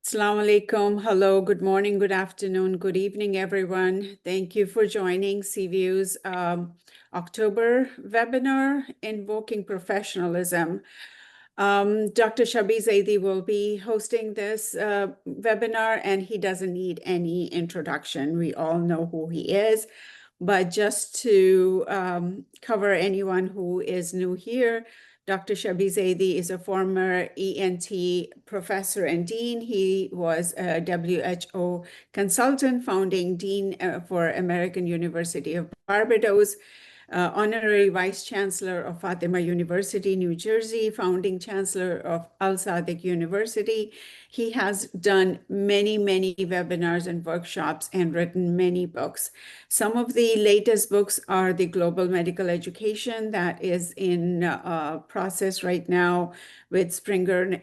Assalamu alaikum. Hello, good morning, good afternoon, good evening, everyone. Thank you for joining CVU's October webinar, Invoking Professionalism. Dr. Shabih Zaidi will be hosting this webinar, and he doesn't need any introduction. We all know who he is. But just to cover anyone who is new here, Dr. Shabih Zaidi is a former ENT professor and dean. He was a WHO consultant, founding dean for American University of Barbados, honorary vice chancellor of Fatima University, New Jersey, founding chancellor of Al Sadiq University. He has done many, many webinars and workshops and written many books. Some of the latest books are the Global Medical Education that is in process right now with Springer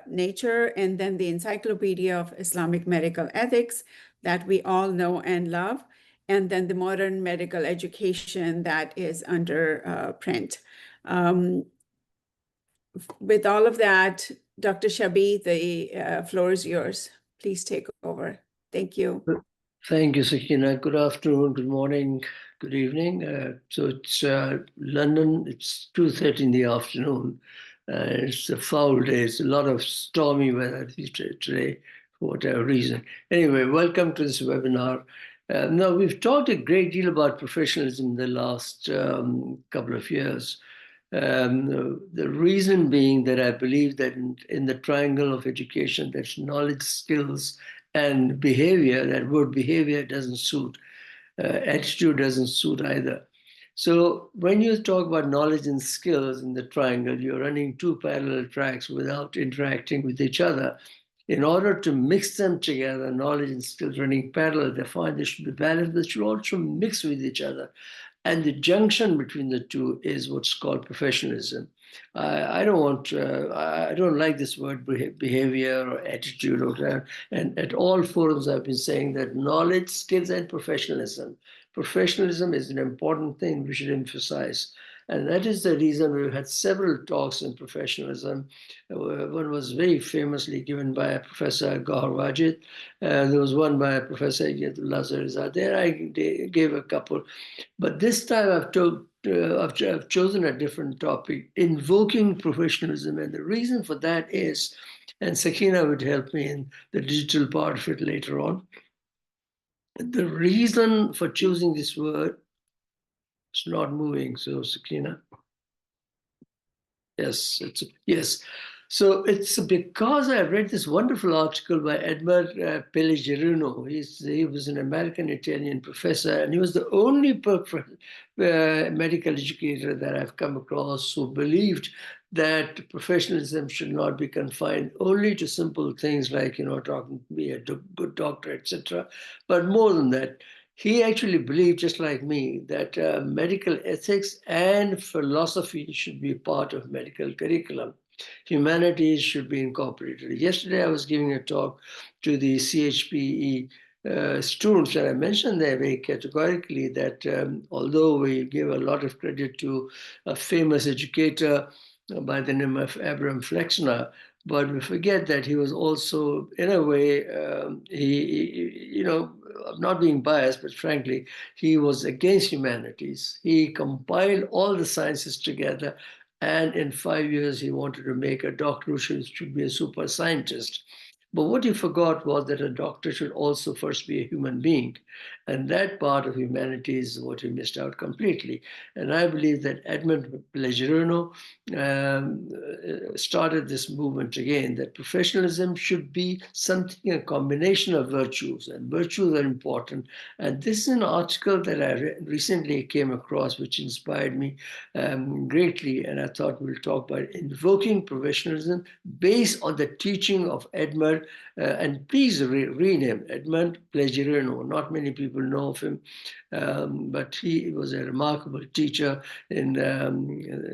Nature, and then the Encyclopedia of Islamic Medical Ethics that we all know and love, and then the Modern Medical Education that is under print. With all of that, Dr. Shabih, the floor is yours. Please take over. Thank you. Thank you, Sakina. Good afternoon, good morning, good evening. So it's London, it's 2:30 in the afternoon. It's a foul day. It's a lot of stormy weather today, for whatever reason. Anyway, welcome to this webinar. Now, we've talked a great deal about professionalism in the last couple of years. The reason being that I believe that in the triangle of education, that's knowledge, skills, and behavior. That word behavior doesn't suit. Attitude doesn't suit either. So when you talk about knowledge and skills in the triangle, you're running two parallel tracks without interacting with each other. In order to mix them together, knowledge and skills running parallel, they find they should be balanced, they should also mix with each other. And the junction between the two is what's called professionalism. I don't like this word behavior or attitude or that. And at all forums, I've been saying that knowledge, skills, and professionalism. Professionalism is an important thing we should emphasize. And that is the reason we've had several talks on professionalism. One was very famously given by Professor Gauhar Wajid. There was one by Professor Yadullah Zarizad. There I gave a couple. But this time I've chosen a different topic, invoking professionalism. And the reason for that is, and Sakina would help me in the digital part of it later on, the reason for choosing this word, it's not moving, so Sakina. Yes, yes. So it's because I read this wonderful article by Edmund Pellegrino. He was an American-Italian professor, and he was the only medical educator that I've come across who believed that professionalism should not be confined only to simple things like, talking to be a good doctor, etc. But more than that, he actually believed, just like me, that medical ethics and philosophy should be part of medical curriculum. Humanities should be incorporated. Yesterday, I was giving a talk to the CHPE students, and I mentioned there very categorically that although we give a lot of credit to a famous educator by the name of Abraham Flexner, but we forget that he was also, in a way, I'm not being biased, but frankly, he was against humanities. He compiled all the sciences together, and in 5 years, he wanted to make a doctor who should be a super scientist. But what he forgot was that a doctor should also first be a human being. And that part of humanity is what he missed out completely. And I believe that Edmund Pellegrino started this movement again, that professionalism should be something, a combination of virtues, and virtues are important. And this is an article that I recently came across, which inspired me greatly. And I thought we'll talk about invoking professionalism based on the teaching of Edmund. And please read him, Edmund Pellegrino. Not many people know of him, but he was a remarkable teacher in the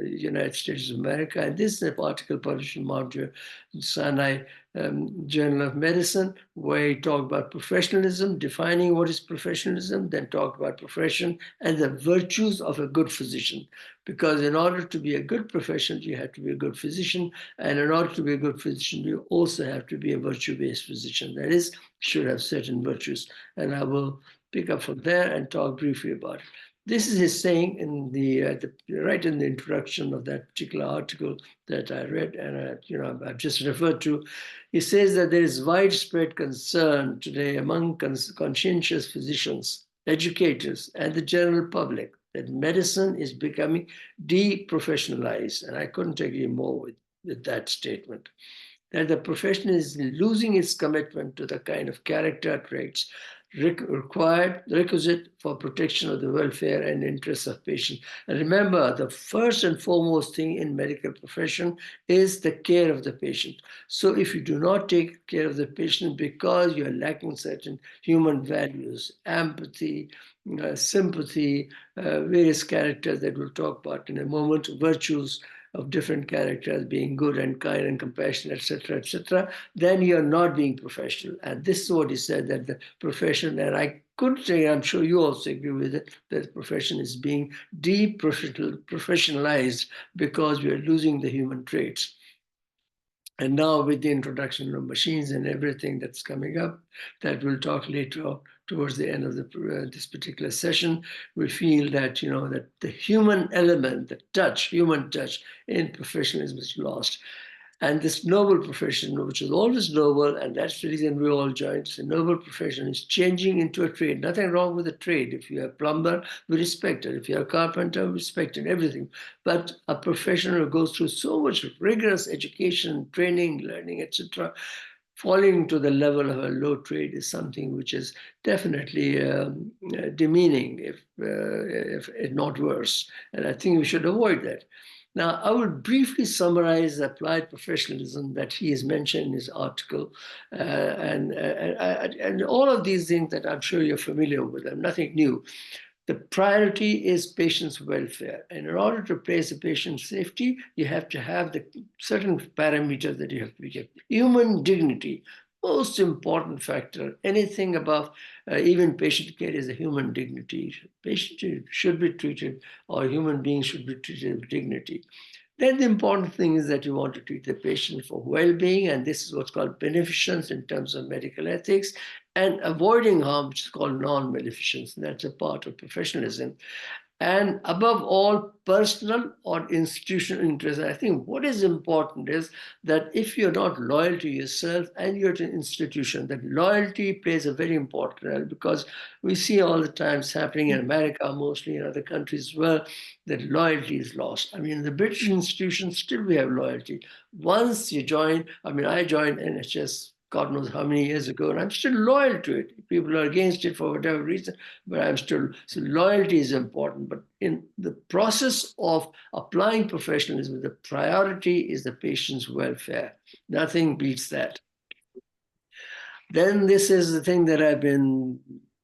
United States of America. And this is an article published in Mount Sinai Journal of Medicine, where he talked about professionalism, defining what is professionalism, then talked about profession and the virtues of a good physician. Because in order to be a good professional, you have to be a good physician. And in order to be a good physician, you also have to be a virtue-based physician. That is, should have certain virtues. And I will pick up from there and talk briefly about it. This is his saying in right in the introduction of that particular article that I read, and I've just referred to. He says that there is widespread concern today among conscientious physicians, educators, and the general public that medicine is becoming deprofessionalized, and I couldn't agree more with that statement. That the profession is losing its commitment to the kind of character traits requisite for protection of the welfare and interests of patients. And remember, the first and foremost thing in medical profession is the care of the patient. So if you do not take care of the patient because you're lacking certain human values, empathy, sympathy, various characters that we'll talk about in a moment, virtues of different characters, being good and kind and compassionate, etc., then you're not being professional. And this is what he said, that the profession, and I could say, I'm sure you also agree with it, that the profession is being deprofessionalized because we are losing the human traits. And now with the introduction of machines and everything that's coming up, that we'll talk later towards the end of this particular session, we feel that, that the human element, the touch, human touch in professionalism is lost. And this noble profession, which is always noble, and that's the reason we all joined, the noble profession is changing into a trade. Nothing wrong with a trade. If you're a plumber, we respect it. If you're a carpenter, we respect it, everything. But a professional goes through so much rigorous education, training, learning, etc., falling to the level of a low trade is something which is definitely demeaning, if not worse. And I think we should avoid that. Now, I will briefly summarize the applied professionalism that he has mentioned in his article. And all of these things that I'm sure you're familiar with, them, nothing new. The priority is patient's welfare. And in order to place a patient's safety, you have to have the certain parameters that you have to be kept. Human dignity, most important factor. Anything above even patient care is a human dignity. Patient should be treated, or human beings should be treated with dignity. Then the important thing is that you want to treat the patient for well-being, and this is what's called beneficence in terms of medical ethics, and avoiding harm, which is called non-maleficence. That's a part of professionalism. And above all, personal or institutional interest. I think what is important is that if you're not loyal to yourself and you're to an institution, that loyalty plays a very important role, because we see all the times happening in America, mostly in other countries as well, that loyalty is lost. I mean, in the British institutions, still we have loyalty. Once you join, I joined NHS God knows how many years ago, and I'm still loyal to it. People are against it for whatever reason, but I'm still, so loyalty is important. But in the process of applying professionalism, the priority is the patient's welfare. Nothing beats that. Then this is the thing that I've been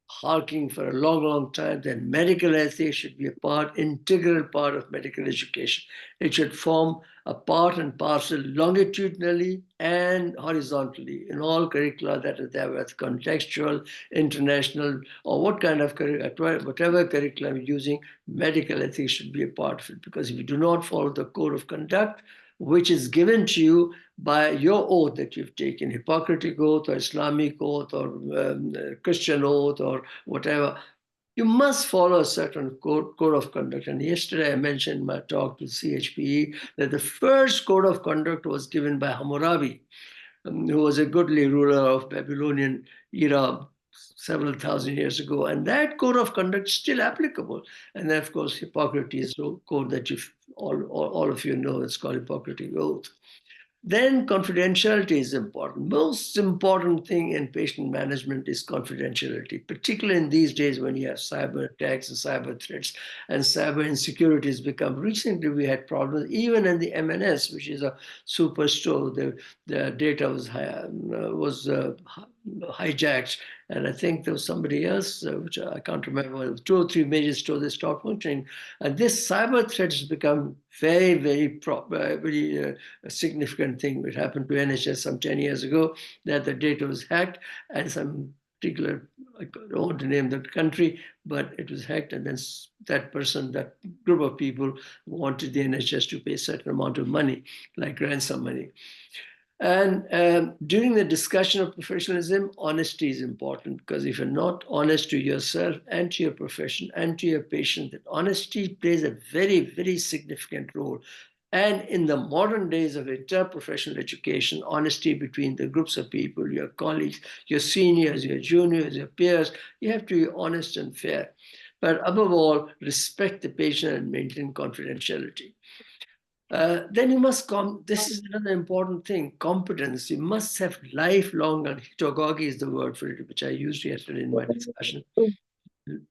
harking for a long, long time, that medical ethics should be a integral part of medical education. It should form a part and parcel longitudinally and horizontally in all curricula that is there, whether contextual, international, or whatever curriculum you're using, medical ethics should be a part of it. Because if you do not follow the code of conduct, which is given to you by your oath that you've taken, Hippocratic oath or Islamic oath or Christian oath or whatever, you must follow a certain code of conduct. And yesterday I mentioned in my talk to CHPE that the first code of conduct was given by Hammurabi, who was a goodly ruler of Babylonian era several thousand years ago. And that code of conduct is still applicable. And then, of course, Hippocrates code that all of you know, it's called Hippocratic Oath. Then confidentiality is important. Most important thing in patient management is confidentiality, particularly in these days when you have cyber attacks and cyber threats and cyber insecurities become. Recently, we had problems even in the MNS, which is a superstore. The data was hijacked. And I think there was somebody else, which I can't remember, 2 or 3 major stores that stopped functioning. And this cyber threat has become very, very a significant thing. It happened to NHS some 10 years ago that the data was hacked and some particular, I don't want to name the country, but it was hacked. And then that person, that group of people wanted the NHS to pay a certain amount of money, like ransom money. And during the discussion of professionalism, honesty is important, because if you're not honest to yourself and to your profession and to your patient, then honesty plays a very, very significant role. And in the modern days of interprofessional education, honesty between the groups of people, your colleagues, your seniors, your juniors, your peers, you have to be honest and fair. But above all, respect the patient and maintain confidentiality. Then you must this is another important thing, competence. You must have lifelong, and pedagogy is the word for it, which I used yesterday in my discussion.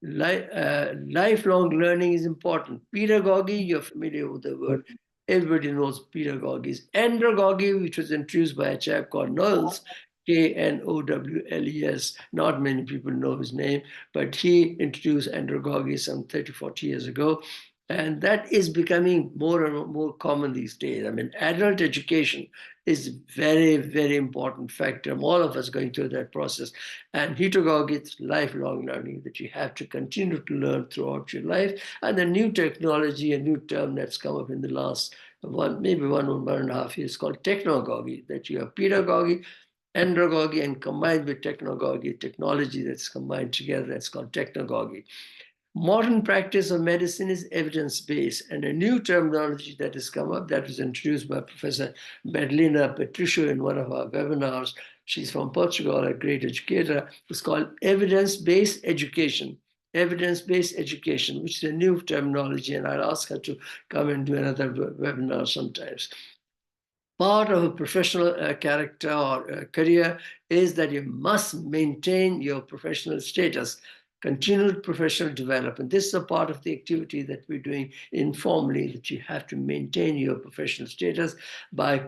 Lifelong learning is important. Pedagogy, you're familiar with the word. Everybody knows pedagogy is. Andragogy, which was introduced by a chap called Knowles, Knowles. Not many people know his name, but he introduced andragogy some 30, 40 years ago. And that is becoming more and more common these days. I mean, adult education is a very, very important factor. All of us going through that process. And pedagogy is lifelong learning, that you have to continue to learn throughout your life. And the new technology, a new term that's come up in the last maybe 1.5 years, called technogogy, that you have pedagogy, andragogy, and combined with technogogy, technology that's combined together, that's called technogogy. Modern practice of medicine is evidence-based, and a new terminology that has come up, that was introduced by Professor Madalena Petruccio in one of our webinars. She's from Portugal, a great educator. It's called evidence-based education. Evidence-based education, which is a new terminology, and I'll ask her to come and do another webinar sometimes. Part of a professional character or career is that you must maintain your professional status, continued professional development. This is a part of the activity that we're doing informally, that you have to maintain your professional status by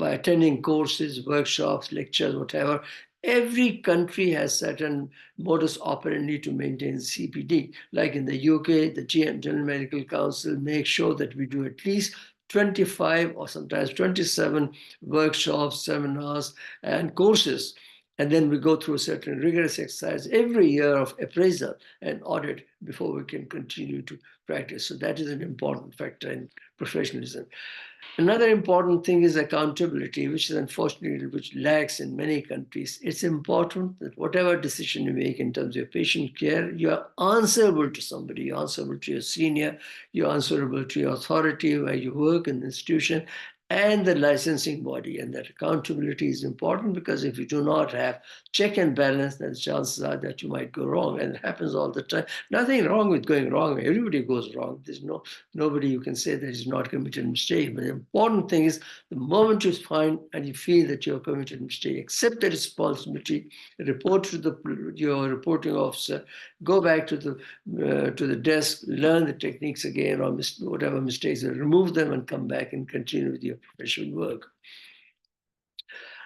attending courses, workshops, lectures, whatever. Every country has certain modus operandi to maintain CPD. Like in the UK, the General Medical Council makes sure that we do at least 25 or sometimes 27 workshops, seminars, and courses. And then we go through a certain rigorous exercise every year of appraisal and audit before we can continue to practice. So that is an important factor in professionalism. Another important thing is accountability, which is unfortunately, which lacks in many countries. It's important that whatever decision you make in terms of patient care, you are answerable to somebody. You're answerable to your senior, you're answerable to your authority where you work in the institution, and the licensing body. And that accountability is important, because if you do not have check and balance, then the chances are that you might go wrong. And it happens all the time. Nothing wrong with going wrong. Everybody goes wrong. There's nobody you can say that is not committed a mistake. But the important thing is, the moment you find and you feel that you're committed a mistake, accept the responsibility, report to your reporting officer, go back to the desk, learn the techniques again, or whatever mistakes, remove them and come back and continue with your professional work.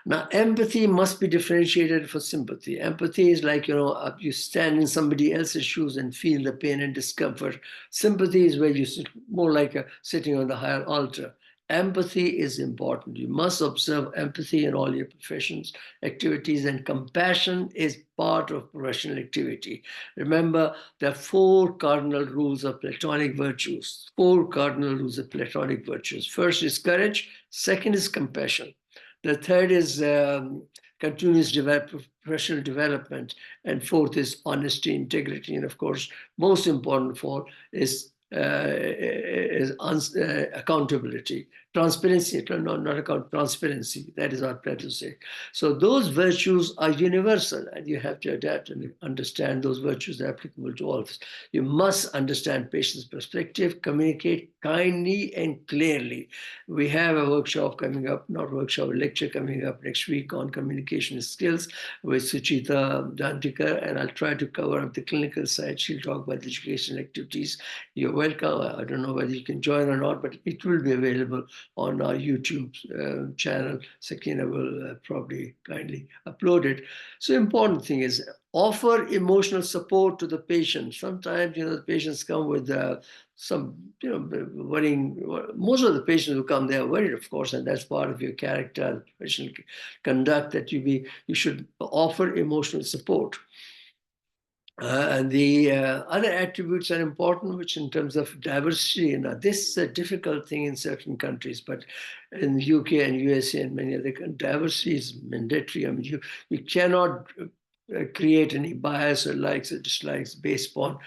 Now, empathy must be differentiated from sympathy. Empathy is like, you stand in somebody else's shoes and feel the pain and discomfort. Sympathy is where you sit more like sitting on the higher altar. Empathy is important. You must observe empathy in all your professions, activities, and compassion is part of professional activity. Remember, there are 4 cardinal rules of Platonic virtues. 4 cardinal rules of Platonic virtues. First is courage. Second is compassion. The third is continuous professional development. And fourth is honesty, integrity. And of course, most important of all is accountability, transparency, transparency. That is what Plato said. So those virtues are universal, and you have to adapt and understand those virtues are applicable to all of us. You must understand patient's perspective, communicate kindly and clearly. We have a workshop coming up, not workshop, a lecture coming up next week on communication skills with Suchita Dantikar, and I'll try to cover up the clinical side. She'll talk about the educational activities. You're welcome. I don't know whether you can join or not, but it will be available on our YouTube channel. Sakina will probably kindly upload it. So important thing is offer emotional support to the patient. Sometimes, the patients come with some, worrying. Most of the patients who come, they are worried, of course, and that's part of your character, professional conduct, that you should offer emotional support. And the other attributes are important, which in terms of diversity, this is a difficult thing in certain countries, but in the UK and USA and many other countries, diversity is mandatory. I mean, you cannot create any bias or likes or dislikes based upon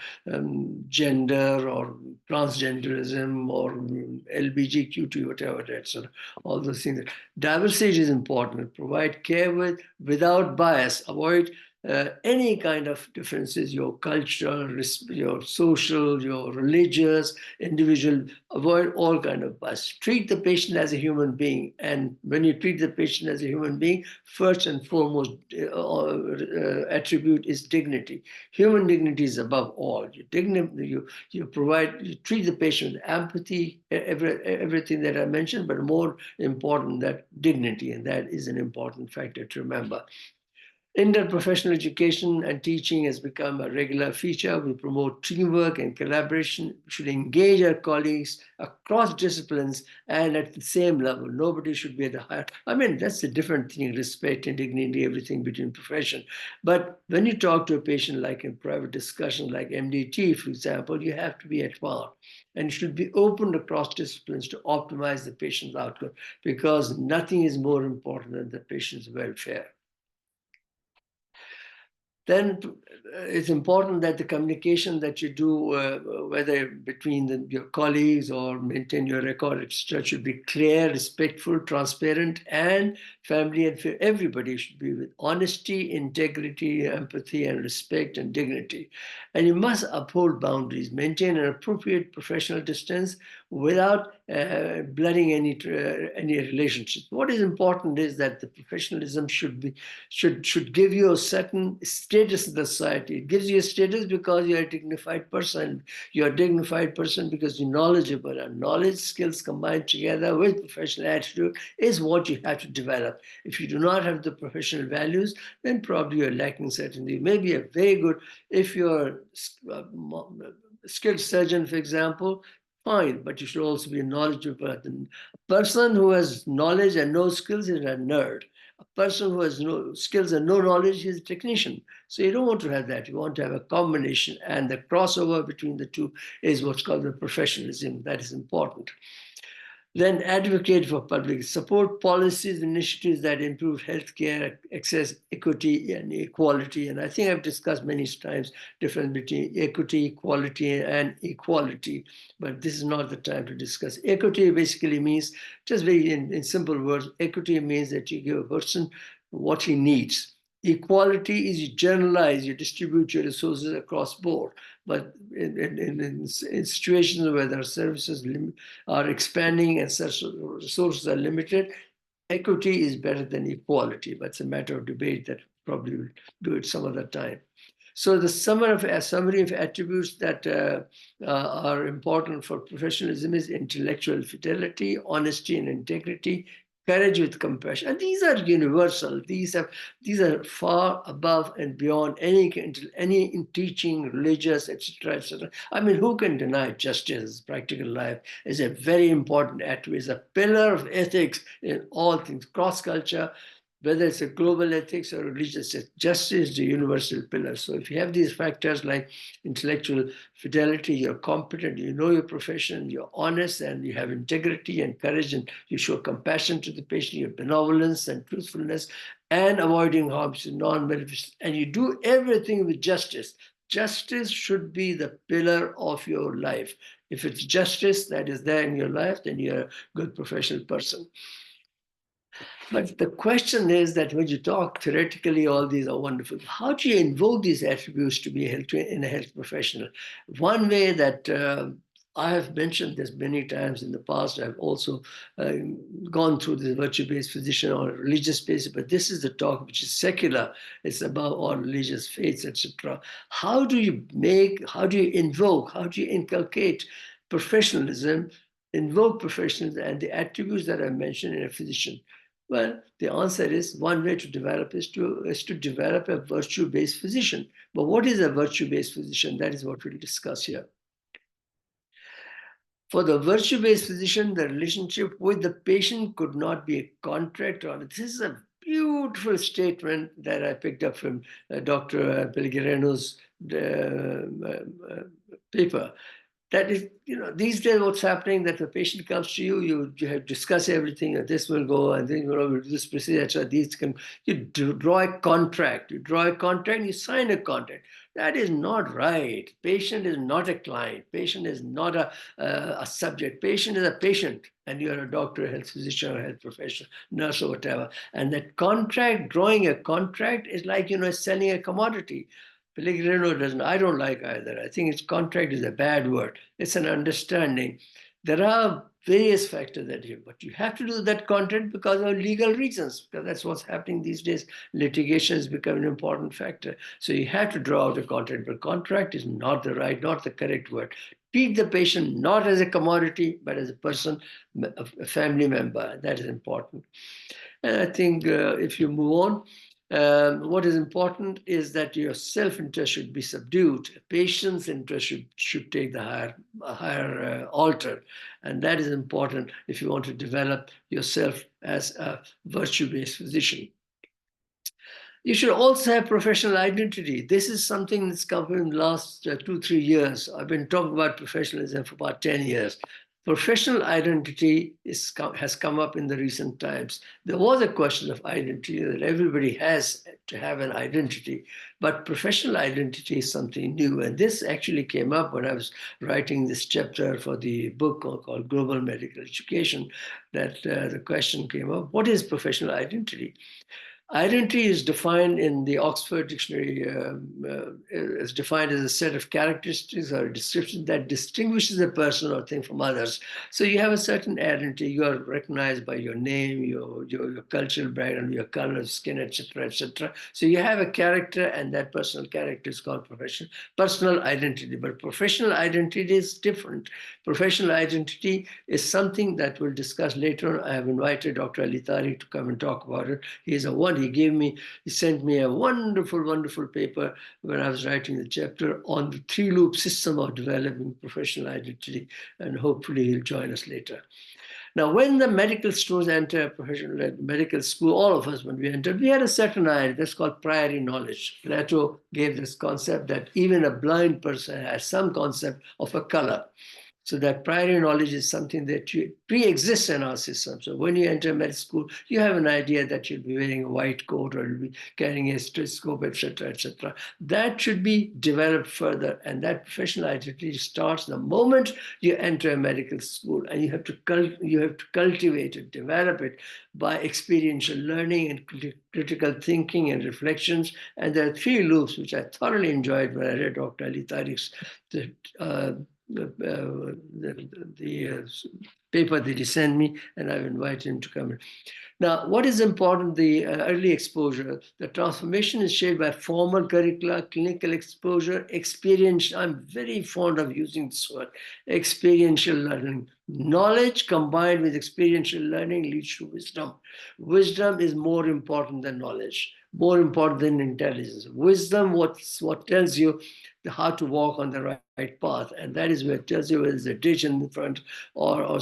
gender or transgenderism or LGBTQ, whatever that's all those things. Diversity is important. Provide care without bias. Avoid any kind of differences, your cultural, your social, your religious, individual. Avoid all kind of bias. Treat the patient as a human being. And when you treat the patient as a human being, first and foremost attribute is dignity. Human dignity is above all. You treat the patient with empathy, everything that I mentioned, but more important, that dignity, and that is an important factor to remember. Interprofessional education and teaching has become a regular feature. We promote teamwork and collaboration. We should engage our colleagues across disciplines and at the same level. Nobody should be at the higher. I mean, that's a different thing, respect and dignity, everything between profession. But when you talk to a patient, like in private discussion, like MDT, for example, you have to be at par. And you should be open across disciplines to optimize the patient's outcome, because nothing is more important than the patient's welfare. Then it's important that the communication that you do, whether between your colleagues or maintain your record, etc., should be clear, respectful, transparent, and family and everybody should be with honesty, integrity, empathy, and respect and dignity. And you must uphold boundaries, maintain an appropriate professional distance without blurring any relationships. What is important is that the professionalism should give you a certain status in the society. It gives you a status because you're a dignified person. You're a dignified person because you're knowledgeable, and knowledge, skills combined together with professional attitude is what you have to develop. If you do not have the professional values, then probably you're lacking certainty. Maybe a very good, if you're a skilled surgeon, for example, fine, but you should also be a knowledgeable person. A person who has knowledge and no skills is a nerd. A person who has no skills and no knowledge is a technician. So you don't want to have that. You want to have a combination, and the crossover between the two is what's called the professionalism. That is important. Then advocate for public support policies, initiatives that improve healthcare access, equity, and equality. And I think I've discussed many times difference between equity, equality, and equality, but this is not the time to discuss. Equity basically means, just very in simple words, equity means that you give a person what he needs. Equality is you generalize, you distribute your resources across board. But in situations where their services are expanding and such resources are limited, equity is better than equality. But it's a matter of debate that probably we'll do it some other time. So the summary of attributes that are important for professionalism is intellectual fidelity, honesty and integrity, courage with compassion. And these are universal. These are far above and beyond any in teaching, religious, etc., etc. I mean, who can deny justice? Practical life is a very important attribute. It's a pillar of ethics in all things, cross-culture, whether it's a global ethics or religious ethics. Justice is the universal pillar. So if you have these factors like intellectual fidelity, you're competent, you know your profession, you're honest, and you have integrity and courage, and you show compassion to the patient, you have benevolence and truthfulness, and avoiding harm to non-beneficial, and you do everything with justice. Justice should be the pillar of your life. If it's justice that is there in your life, then you're a good professional person. But the question is that when you talk theoretically, all these are wonderful. How do you invoke these attributes to be in a health professional? One way that I have mentioned this many times in the past. I've also gone through this virtue-based physician or religious basis, but this is the talk which is secular. It's about all religious faiths, etc. How do you invoke, how do you inculcate professionalism invoke professionalism and the attributes that are mentioned in a physician? Well, the answer is one way to develop is to develop a virtue-based physician. But what is a virtue-based physician? That is what we'll discuss here. For the virtue-based physician, the relationship with the patient could not be a contract. Or this is a beautiful statement that I picked up from Dr. Pellegrino's paper. That is, these days what's happening, that the patient comes to you, you have discuss everything, and this will go, and then we'll do this procedure, you draw a contract, you sign a contract. That is not right. Patient is not a client. Patient is not a subject. Patient is a patient, and you're a doctor, a health physician, or a health professional, nurse, or whatever. And that contract, drawing a contract, is like selling a commodity. Pellegrino doesn't. I don't like either. I think its contract is a bad word. It's an understanding. There are various factors that you, but you have to do that contract because of legal reasons, because that's what's happening these days. Litigation has become an important factor. So you have to draw out a contract, but contract is not the correct word. Treat the patient not as a commodity, but as a person, a family member. That is important. And I think if you move on, what is important is that your self-interest should be subdued. Patient's interest should take the higher altar. And that is important if you want to develop yourself as a virtue-based physician. You should also have professional identity. This is something that's come in the last 2-3 years. I've been talking about professionalism for about 10 years. Professional identity has come up in the recent times. There was a question of identity, that everybody has to have an identity, but professional identity is something new. And this actually came up when I was writing this chapter for the book called Global Medical Education, that the question came up, what is professional identity? Identity is defined in the Oxford Dictionary, is defined as a set of characteristics or a description that distinguishes a person or thing from others. So you have a certain identity. You are recognized by your name, your cultural background, your color of skin, etc., etc. So you have a character, and that personal character is called personal identity. But professional identity is different. Professional identity is something that we'll discuss later on. I have invited Dr. Ali Tariq to come and talk about it. He sent me a wonderful, wonderful paper when I was writing the chapter on the 3-loop system of developing professional identity, and hopefully he'll join us later. Now, when the medical students enter professional medical school, all of us, when we entered, we had a certain idea that's called priori knowledge. Plato gave this concept that even a blind person has some concept of a color. So that priori knowledge is something that pre-exists in our system. So when you enter medical school, you have an idea that you'll be wearing a white coat or you'll be carrying a stethoscope, etc., etc. That should be developed further, and that professional identity starts the moment you enter a medical school, and you have to cultivate it, develop it by experiential learning and critical thinking and reflections. And there are 3 loops which I thoroughly enjoyed when I read Dr. Ali Tariq's the paper that he sent me, and I've invited him to come in. Now, what is important, the early exposure, the transformation is shaped by formal curricula, clinical exposure, experience. I'm very fond of using this word, experiential learning. Knowledge combined with experiential learning leads to wisdom. Wisdom is more important than knowledge, more important than intelligence. Wisdom, what tells you how to walk on the right path, and that is where it tells you whether there's a ditch in front or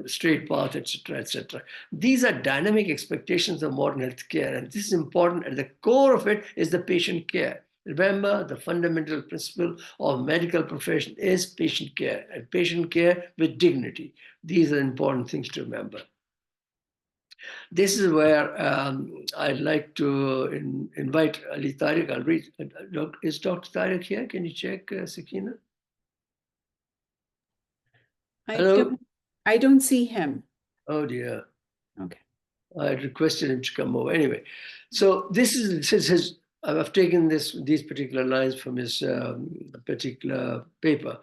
straight path, etc., etc. These are dynamic expectations of modern healthcare, and this is important. At the core of it is the patient care. Remember, the fundamental principle of medical profession is patient care, and patient care with dignity. These are important things to remember. This is where I'd like to invite Ali Tariq. I'll read. Is Dr. Tariq here? Can you check, Sakina? Hello? I don't see him. Oh, dear. Okay. I requested him to come over. Anyway, so this is his. I've taken these particular lines from his particular paper.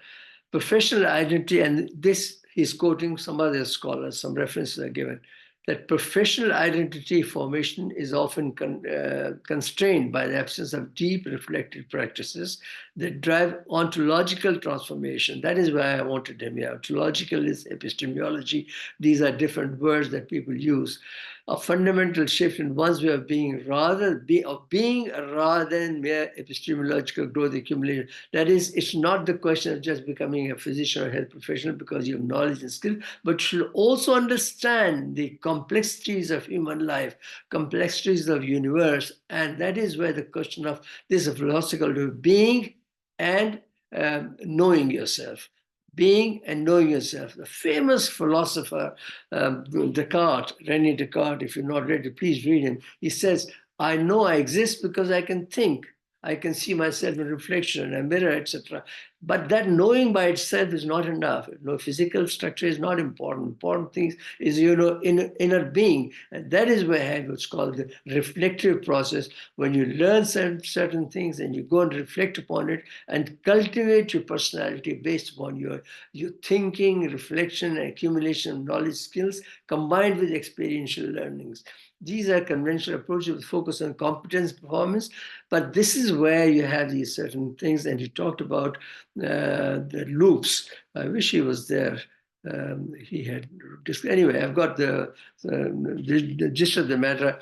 Professional identity, and this he's quoting some other scholars, some references are given. that professional identity formation is often constrained by the absence of deep reflective practices that drive ontological transformation. That is why I wanted them here. Ontological is epistemology. These are different words that people use. A fundamental shift in one's way of being rather than mere epistemological growth accumulation. That is, it's not the question of just becoming a physician or health professional because you have knowledge and skill, but you should also understand the complexities of human life, complexities of universe, and that is where the question of this philosophical being and knowing yourself. Being and knowing yourself. The famous philosopher, Descartes, René Descartes, if you've not read it, please read him. He says, I know I exist because I can think. I can see myself in reflection, in a mirror, etc. But that knowing by itself is not enough. No physical structure is not important. Important thing is, inner being. And that is where what's called the reflective process. When you learn certain things and you go and reflect upon it and cultivate your personality based upon your thinking, reflection, and accumulation of knowledge skills combined with experiential learnings. These are conventional approaches with focus on competence performance, but this is where you have these certain things. And you talked about the loops. I wish he was there. He had anyway. I've got the gist of the matter.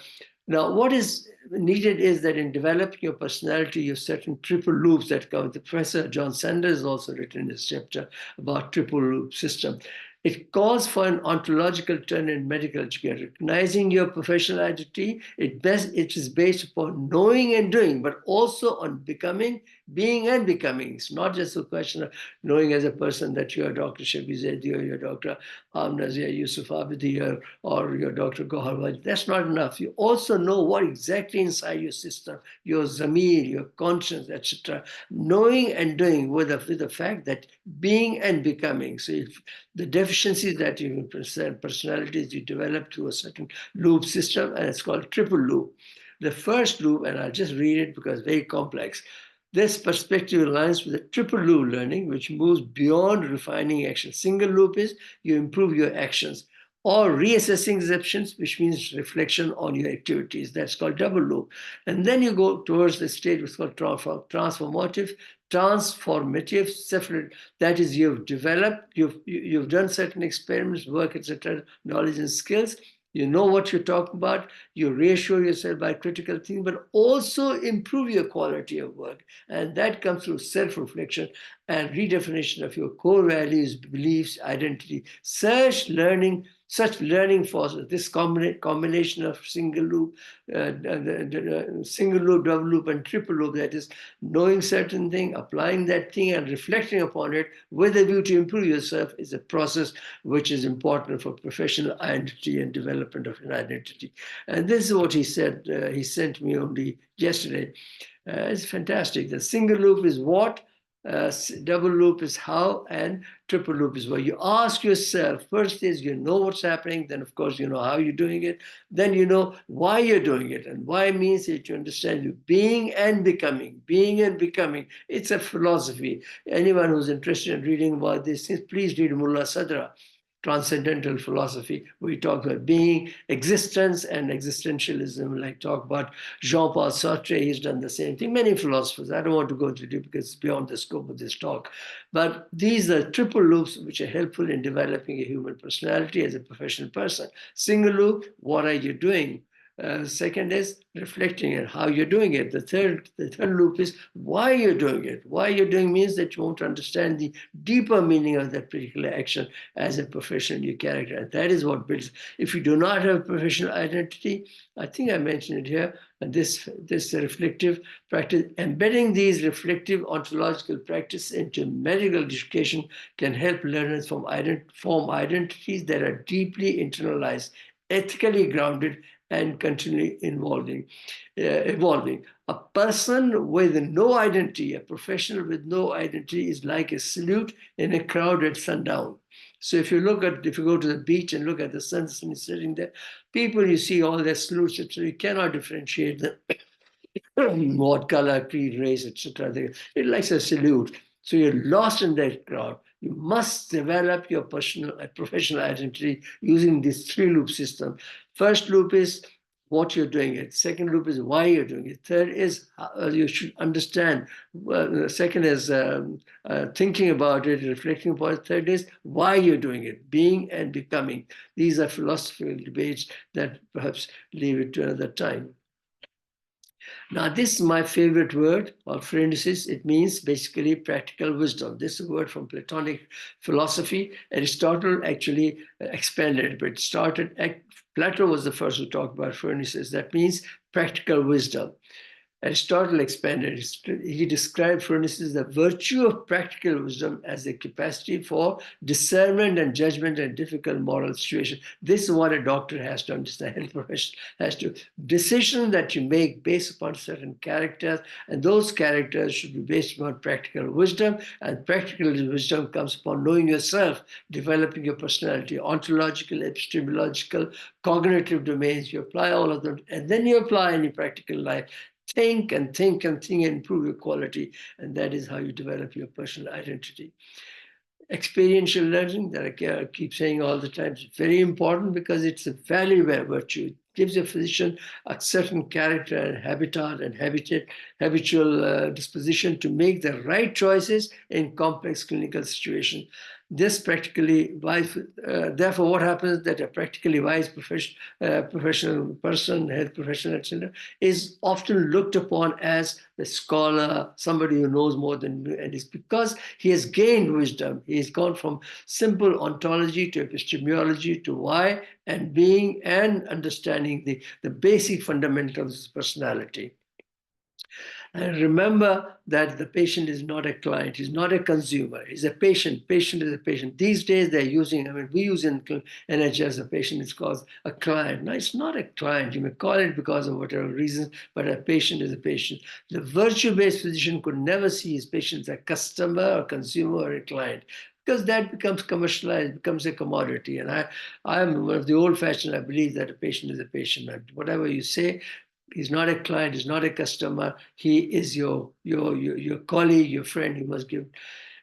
Now, what is needed is that in developing your personality, you have certain triple loops that come. The Professor John Sanders has also written this chapter about triple loop system. It calls for an ontological turn in medical education. Recognizing your professional identity, it is based upon knowing and doing, but also on becoming, being and becoming. It's not just a question of knowing as a person that you're Dr. Shabih Zaidi or you're Dr. Nazia Yusuf Abidi or your Dr. Gohar. That's not enough. You also know what exactly inside your system, your zamir, your conscience, etc. Knowing and doing with the fact that being and becoming. So if the deficiencies that you present, personalities you develop through a certain loop system, and it's called triple loop. The first loop, and I'll just read it because it's very complex. This perspective aligns with the triple loop learning, which moves beyond refining action. Single loop is you improve your actions, or reassessing exceptions, which means reflection on your activities. That's called double loop. And then you go towards the stage which is called transformative, separate. That is, you've developed, you've done certain experiments, work, etc., knowledge and skills. You know what you're talking about. You reassure yourself by critical thinking, but also improve your quality of work. And that comes through self-reflection and redefinition of your core values, beliefs, identity. Such learning forces, this combination of single loop, double loop, and triple loop, that is knowing certain thing, applying that thing, and reflecting upon it with a view to improve yourself, is a process which is important for professional identity and development of an identity. And this is what he said. He sent me only yesterday. It's fantastic. The single loop is what, double loop is how, and triple loop is where you ask yourself. First is you know what's happening, then of course you know how you're doing it, then you know why you're doing it, and why means that you understand you being and becoming. It's a philosophy. Anyone who's interested in reading about these things, please read Mullah Sadra, Transcendental Philosophy. We talk about being, existence, and existentialism. Like talk about Jean-Paul Sartre, he's done the same thing. Many philosophers. I don't want to go into it because it's beyond the scope of this talk. But these are triple loops which are helpful in developing a human personality as a professional person. Single loop, what are you doing? Second is reflecting on how you're doing it. The third loop is why you're doing it. Why you're doing means that you want to understand the deeper meaning of that particular action as a professional, your character. And that is what builds. If you do not have a professional identity, I think I mentioned it here, and this reflective practice, embedding these reflective ontological practice into medical education can help learners form identities that are deeply internalized, ethically grounded, and continually evolving. A person with no identity, a professional with no identity, is like a salute in a crowd at sundown. So if you go to the beach and look at the sun sitting there, people, you see all their salutes, etc. You cannot differentiate them. What color, creed, race, etc. It's like a salute. So you're lost in that crowd. You must develop your professional identity using this 3-loop system. First loop is what you're doing it. Second loop is why you're doing it. Third is you should understand. The second is thinking about it, reflecting upon it. Third is why you're doing it, being and becoming. These are philosophical debates that perhaps leave it to another time. Now, this is my favorite word, or phronesis. It means basically practical wisdom. This is a word from Platonic philosophy. Aristotle actually expanded it, but it started, Plato was the first to talk about phronesis. That means practical wisdom. Aristotle expanded. He described phronesis as the virtue of practical wisdom as a capacity for discernment and judgment in difficult moral situations. This is what a doctor has to understand. Health professional has to. Decisions that you make based upon certain characters, and those characters should be based upon practical wisdom, and practical wisdom comes upon knowing yourself, developing your personality, ontological, epistemological, cognitive domains. You apply all of them, and then you apply in your practical life. Think and think and think and improve your quality. And that is how you develop your personal identity. Experiential learning, that I keep saying all the time, is very important because it's a valuable virtue. It gives a physician a certain character and habitat and habitual disposition to make the right choices in complex clinical situations. This practically wise, therefore, what happens that a practically wise professional person, health professional, etc., is often looked upon as the scholar, somebody who knows more than you, and it's because he has gained wisdom. He has gone from simple ontology to epistemology to why and being and understanding the basic fundamentals of personality. And remember that the patient is not a client, he's not a consumer, he's a patient. Patient is a patient. These days they're using, we use in NHS a patient is called a client. No, it's not a client. You may call it because of whatever reasons, but a patient is a patient. The virtue-based physician could never see his patient as a customer or consumer or a client, because that becomes commercialized, becomes a commodity. And I am one of the old-fashioned. I believe that a patient is a patient. And whatever you say, he's not a client, he's not a customer, he is your colleague, your friend, you must give.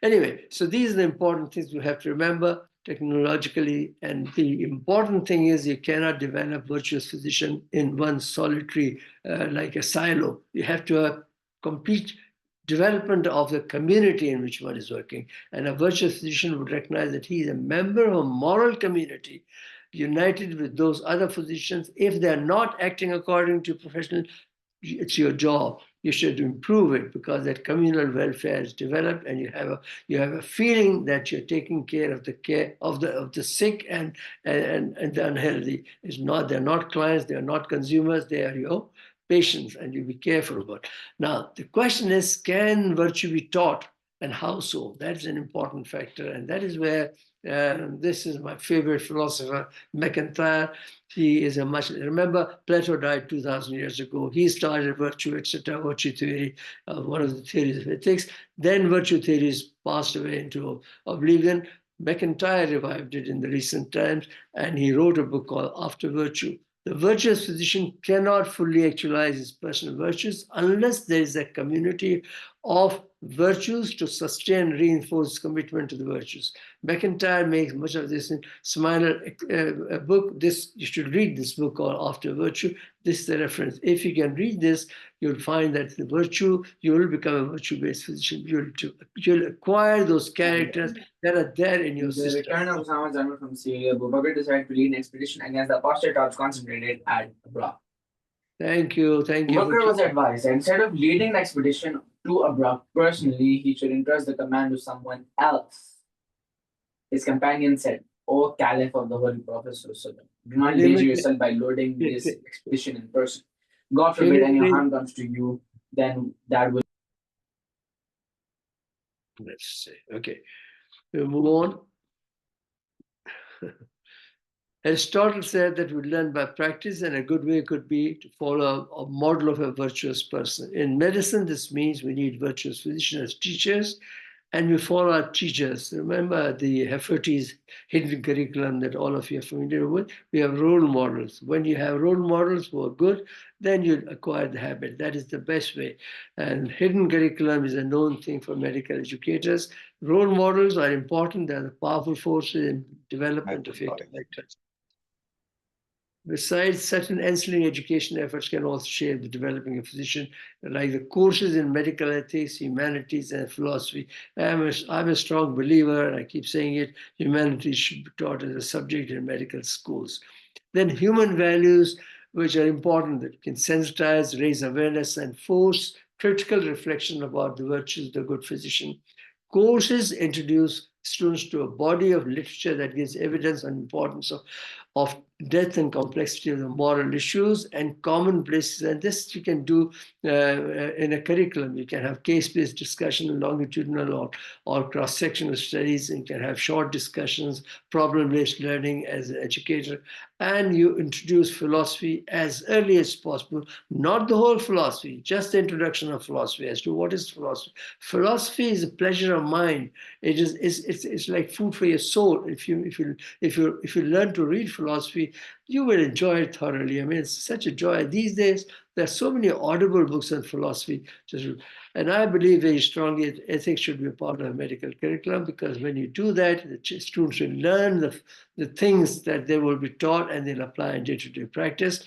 Anyway, so these are the important things you have to remember technologically. And the important thing is you cannot develop virtuous physician in one solitary, like a silo. You have to have complete development of the community in which one is working. And a virtuous physician would recognize that he is a member of a moral community, united with those other physicians. If they're not acting according to professional, it's your job. You should improve it because that communal welfare is developed, and you have a feeling that you're taking care of the sick and the unhealthy. They're not clients, they're not consumers, they are your patients, and you be careful about. Now, the question is, can virtue be taught, and how so? That's an important factor, and that is where this is my favorite philosopher, McIntyre. He is remember, Plato died 2,000 years ago. He started virtue, etc., virtue theory, one of the theories of ethics. Then virtue theories passed away into oblivion. McIntyre revived it in the recent times, and he wrote a book called After Virtue. The virtuous physician cannot fully actualize his personal virtues unless there is a community of virtues to sustain and reinforce commitment to the virtues. McIntyre makes much of this in Smiler book. You should read this book called After Virtue. This is the reference. If you can read this, you'll find that the virtue, you will become a virtue-based physician. You'll acquire those characters that are there in your system. The return of Osama Zanur from Syria, Abu Bakr decided to lead an expedition against the apostate tribes concentrated at Abra. Thank you. Thank you. Abu Bakr was advised that instead of leading the expedition to Abra personally, he should entrust the command to someone else. His companion said, "O Caliph of the Holy Prophet, do not endanger yourself by loading this expedition in person. God forbid any harm comes to you, then that will..." Let's see. Okay. We'll move on. Aristotle said that we learn by practice, and a good way could be to follow a model of a virtuous person. In medicine, this means we need virtuous physicians as teachers, And we follow our teachers. Remember the Hefferty's hidden curriculum that all of you are familiar with? We have role models. When you have role models who are good, then you acquire the habit. That is the best way. And hidden curriculum is a known thing for medical educators. Role models are important. They're the powerful forces in development of your character. Besides, certain ancillary education efforts can also shape the developing a physician, like the courses in medical ethics, humanities, and philosophy. I'm a strong believer, and I keep saying it, humanities should be taught as a subject in medical schools. Then human values, which are important, that can sensitize, raise awareness, and force critical reflection about the virtues of the good physician. Courses introduce students to a body of literature that gives evidence on the importance of depth and complexity of the moral issues and commonplaces. And this you can do in a curriculum. You can have case-based discussion, longitudinal or cross-sectional studies, and you can have short discussions, problem-based learning as an educator. And you introduce philosophy as early as possible, not the whole philosophy, just the introduction of philosophy as to what is philosophy. Philosophy is a pleasure of mind. It's like food for your soul. If you learn to read philosophy, you will enjoy it thoroughly. I mean, it's such a joy. These days, there are so many audible books on philosophy. And I believe very strongly that ethics should be a part of a medical curriculum, because when you do that, the students will learn the things that they will be taught and they'll apply in day-to-day practice.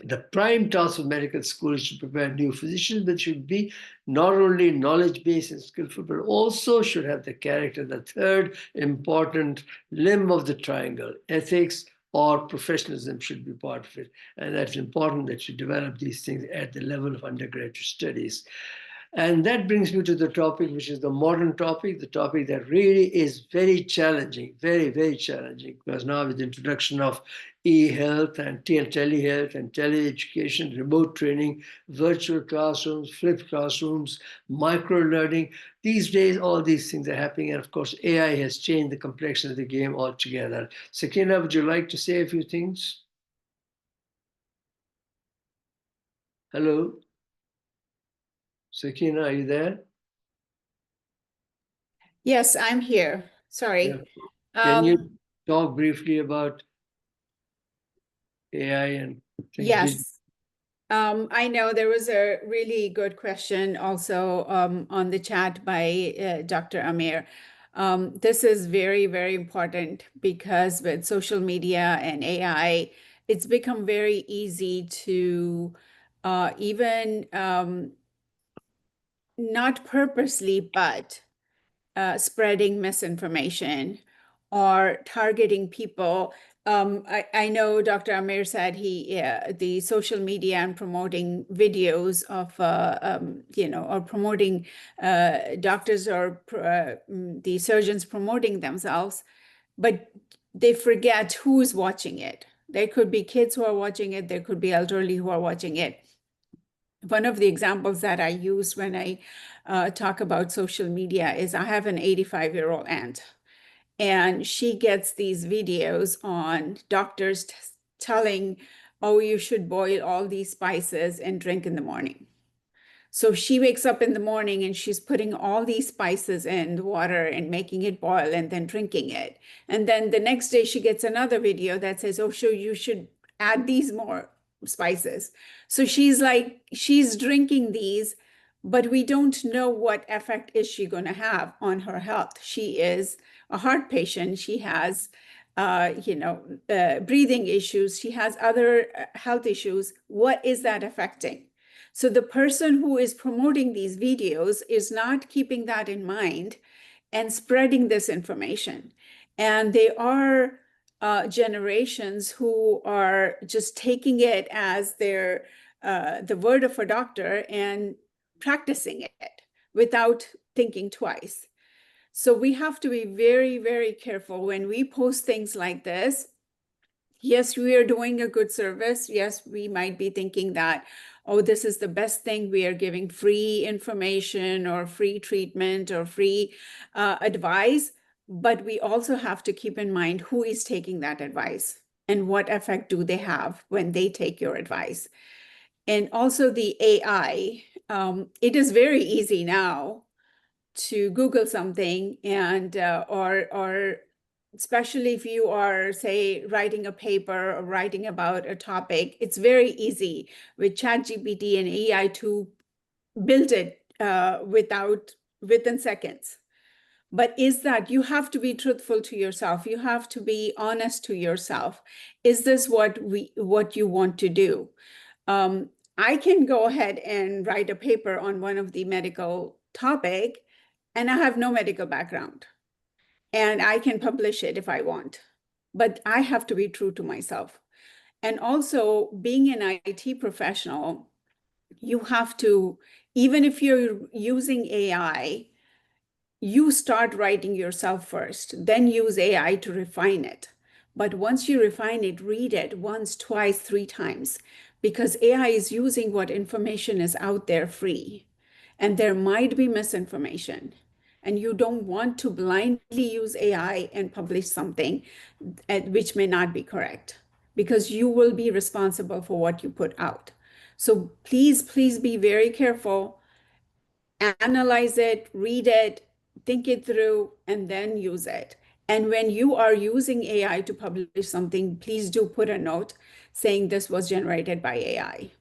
The prime task of medical school is to prepare new physicians, but should be not only knowledge-based and skillful, but also should have the character, the third important limb of the triangle. Ethics or professionalism should be part of it. And that's important that you develop these things at the level of undergraduate studies. And that brings me to the topic, which is the modern topic, the topic that really is very challenging, very, very challenging, because now with the introduction of e-health and telehealth and teleeducation, remote training, virtual classrooms, flipped classrooms, micro-learning, these days, all these things are happening. And of course, AI has changed the complexion of the game altogether. Sakina, would you like to say a few things? Hello? Sakina, are you there? Yes, I'm here. Sorry. Yeah. Can you talk briefly about AI and things? Yes. I know there was a really good question also on the chat by Dr. Amir. This is very, very important, because with social media and AI, it's become very easy to even not purposely, but spreading misinformation or targeting people. I know Dr. Amir said the social media and promoting videos of, or promoting doctors or the surgeons promoting themselves, but they forget who's watching it. There could be kids who are watching it. There could be elderly who are watching it. One of the examples that I use when I talk about social media is I have an 85-year-old aunt, and she gets these videos on doctors telling, oh, you should boil all these spices and drink in the morning. So she wakes up in the morning and she's putting all these spices in the water and making it boil and then drinking it. And then the next day she gets another video that says, oh, so you should add these more spices. So she's drinking these, but we don't know what effect is she going to have on her health. She is a heart patient. She has breathing issues. She has other health issues. What is that affecting? So the person who is promoting these videos is not keeping that in mind and spreading this information. And they are generations who are just taking it as their the word of a doctor and practicing it without thinking twice. So we have to be very, very careful when we post things like this. Yes, we are doing a good service. Yes, we might be thinking that, oh, this is the best thing. We are giving free information or free treatment or free advice. But we also have to keep in mind who is taking that advice and what effect do they have when they take your advice. And also the AI, it is very easy now to Google something and or especially if you are, say, writing a paper or writing about a topic, it's very easy with ChatGPT and AI to build it within seconds. But is that you have to be truthful to yourself. You have to be honest to yourself. Is this what you want to do? I can go ahead and write a paper on one of the medical topic, and I have no medical background, and I can publish it if I want, but I have to be true to myself. And also, being an IT professional, you have to, even if you're using AI, you start writing yourself first, then use AI to refine it. But once you refine it, read it once, twice, three times, because AI is using what information is out there free. And there might be misinformation. And you don't want to blindly use AI and publish something which may not be correct, because you will be responsible for what you put out. So please, please be very careful, analyze it, read it, think it through, and then use it. And when you are using AI to publish something, please do put a note saying this was generated by AI.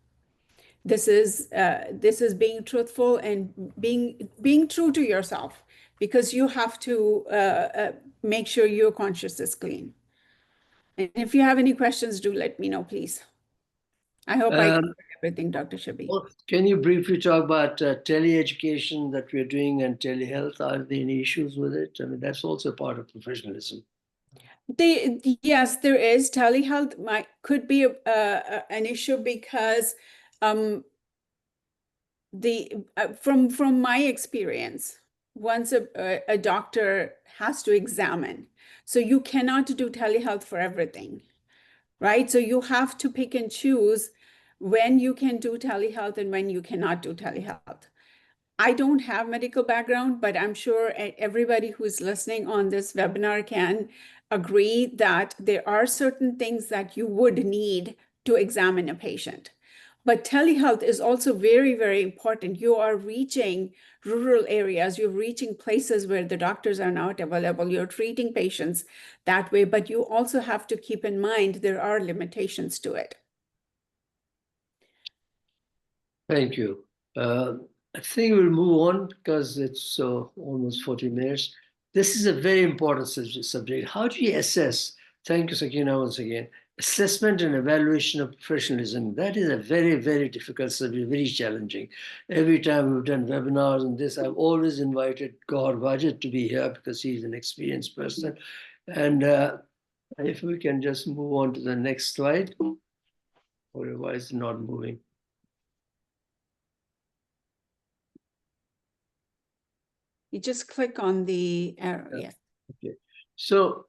This is being truthful and being true to yourself, because you have to make sure your conscience is clean. And if you have any questions, do let me know, please. I hope I covered everything, Dr. Shabih. Well, can you briefly talk about tele-education that we're doing and telehealth? Are there any issues with it? I mean, that's also part of professionalism. Yes, there is. Telehealth could be an issue because from my experience, once a doctor has to examine, so you cannot do telehealth for everything, right? So you have to pick and choose when you can do telehealth and when you cannot do telehealth. I don't have medical background, but I'm sure everybody who's listening on this webinar can agree that there are certain things that you would need to examine a patient. But telehealth is also very, very important. You are reaching rural areas, you're reaching places where the doctors are not available, you're treating patients that way, but you also have to keep in mind there are limitations to it. Thank you. I think we'll move on because it's almost 40 minutes. This is a very important subject. How do you assess? Thank you, Sakina, once again. Assessment and evaluation of professionalism. That is a very, very difficult subject, very challenging. Every time we've done webinars on this, I've always invited Gaur Wajid to be here because he's an experienced person. And if we can just move on to the next slide, otherwise not moving. You just click on the arrow, yes. Okay. So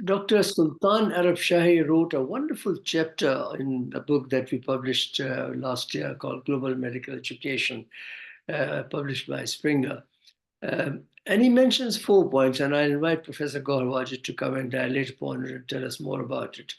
Dr. Sultan Arab Shahi wrote a wonderful chapter in a book that we published last year called Global Medical Education, published by Springer. And he mentions 4 points, and I'll invite Professor Gaur Wajid to come and dilate upon it and tell us more about it.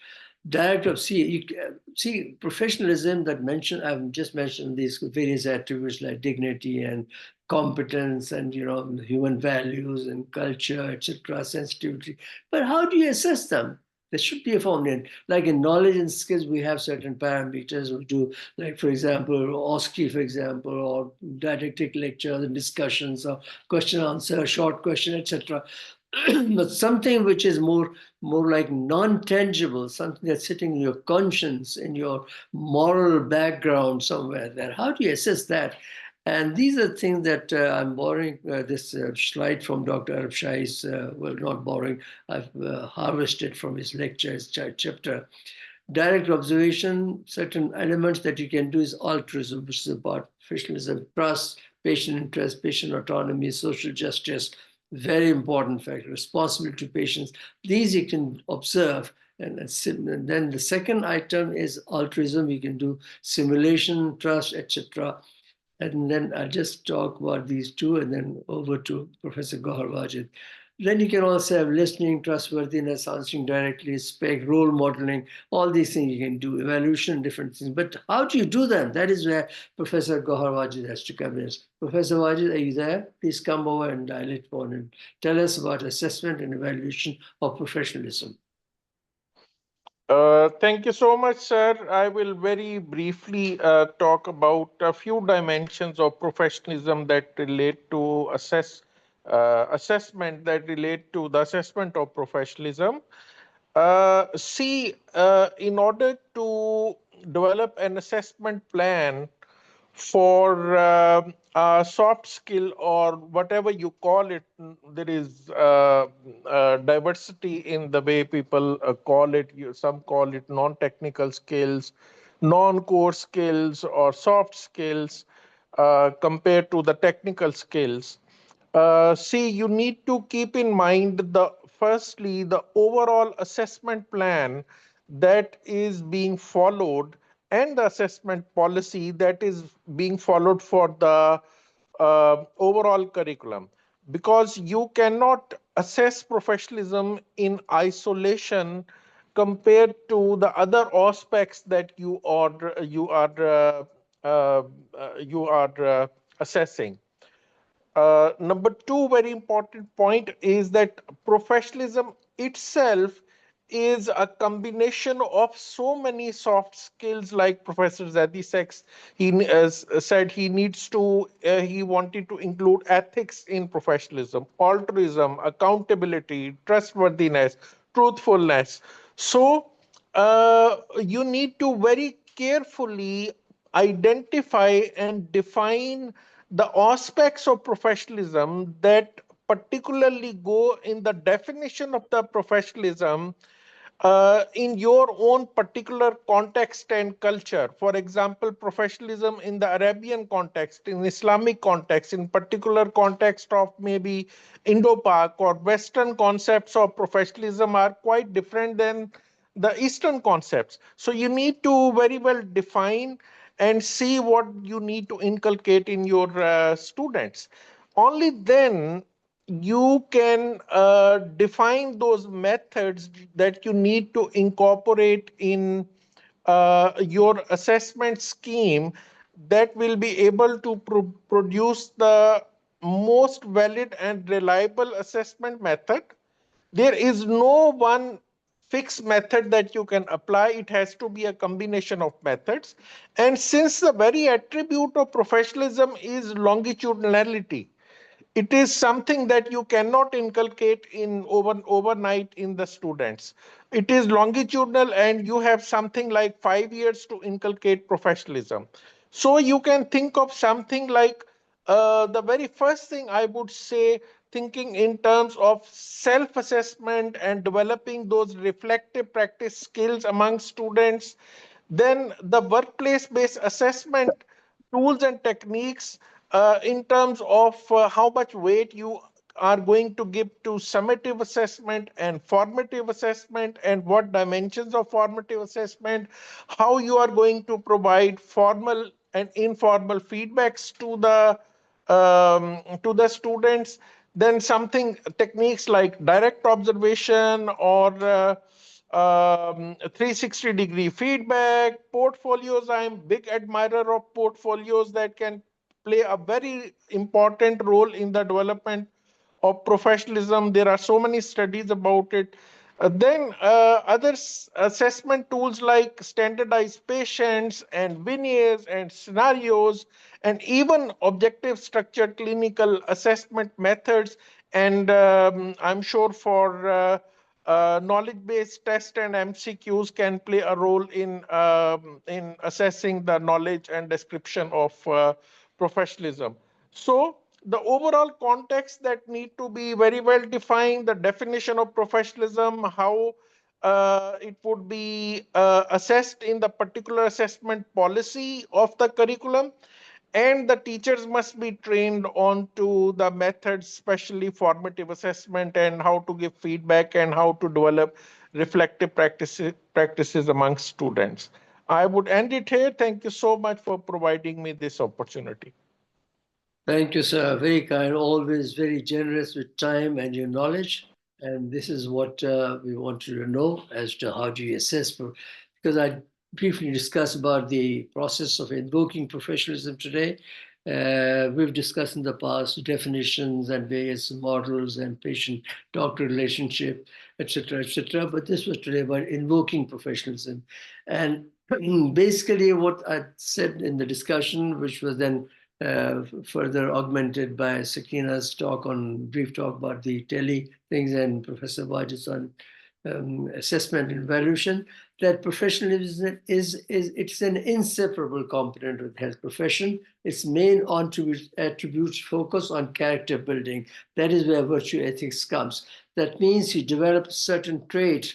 Professionalism that I've just mentioned these various attributes like dignity and competence and human values and culture, etc., sensitivity. But how do you assess them? There should be a formula. Like in knowledge and skills, we have certain parameters we do, like for example, OSCE, for example, or didactic lectures and discussions, or question answer, short question, etc. But something which is more like non-tangible, something that's sitting in your conscience, in your moral background somewhere there. How do you assess that? And these are things that I'm borrowing this slide from Dr. Arab Shahi's, well, not borrowing, I've harvested from his lecture, his chapter. Direct observation, certain elements that you can do is altruism, which is about professionalism, trust, patient interest, patient autonomy, social justice, very important factor, responsibility to patients. These you can observe. And then the second item is altruism. You can do simulation, trust, etc. And then I'll just talk about these two and then over to Professor Gaur Wajid. Then you can also have listening, trustworthiness, answering directly, spec, role modeling, all these things you can do, evaluation, different things. But how do you do them? That is where Professor Gohar Wajid has to come in. Professor Wajid, are you there? Please come over and dial it phone and tell us about assessment and evaluation of professionalism. Thank you so much, sir. I will very briefly talk about a few dimensions of professionalism that relate to assessment that relate to the assessment of professionalism. In order to develop an assessment plan for a soft skill or whatever you call it, there is diversity in the way people call it. Some call it non-technical skills, non-core skills, or soft skills compared to the technical skills. You need to keep in mind firstly the overall assessment plan that is being followed and the assessment policy that is being followed for the overall curriculum, because you cannot assess professionalism in isolation compared to the other aspects that you are assessing. Number two, very important point is that professionalism itself is a combination of so many soft skills, like Professor Zaidi said he wanted to include ethics in professionalism, altruism, accountability, trustworthiness, truthfulness. You need to very carefully identify and define the aspects of professionalism that particularly go in the definition of the professionalism in your own particular context and culture. For example, professionalism in the Arabian context, in Islamic context, in particular context of maybe Indo-Pak or Western concepts of professionalism are quite different than the Eastern concepts. So you need to very well define and see what you need to inculcate in your students. Only then you can define those methods that you need to incorporate in your assessment scheme that will be able to produce the most valid and reliable assessment method. There is no one fixed method that you can apply. It has to be a combination of methods. And since the very attribute of professionalism is longitudinality, it is something that you cannot inculcate in overnight in the students. It is longitudinal, and you have something like 5 years to inculcate professionalism. So you can think of something like the very first thing I would say, thinking in terms of self-assessment and developing those reflective practice skills among students. Then the workplace-based assessment tools and techniques in terms of how much weight you are going to give to summative assessment and formative assessment, and what dimensions of formative assessment, how you are going to provide formal and informal feedbacks to the students. Then something techniques like direct observation or 360-degree feedback, portfolios. I'm big admirer of portfolios that can play a very important role in the development of professionalism. There are so many studies about it. Other assessment tools like standardized patients and veneers and scenarios, and even objective structured clinical assessment methods. And I'm sure for knowledge-based tests and MCQs can play a role in assessing the knowledge and description of professionalism. So the overall context that need to be very well defined, the definition of professionalism, how it would be assessed in the particular assessment policy of the curriculum, and the teachers must be trained on to the methods, especially formative assessment, and how to give feedback and how to develop reflective practices among students. I would end it here. Thank you so much for providing me this opportunity. Thank you, sir. Very kind, always very generous with time and your knowledge. And this is what we want you to know as to how do you assess. Because I briefly discussed about the process of invoking professionalism today. We've discussed in the past definitions and various models and patient-doctor relationship, etc., etc. But this was today about invoking professionalism. And basically what I said in the discussion, which was then further augmented by Sakina's brief talk about the tele things and Professor Wajid's on assessment and evaluation, that professionalism it's an inseparable component of the health profession. Its main attributes focus on character building. That is where virtue ethics comes. That means you develop a certain trait.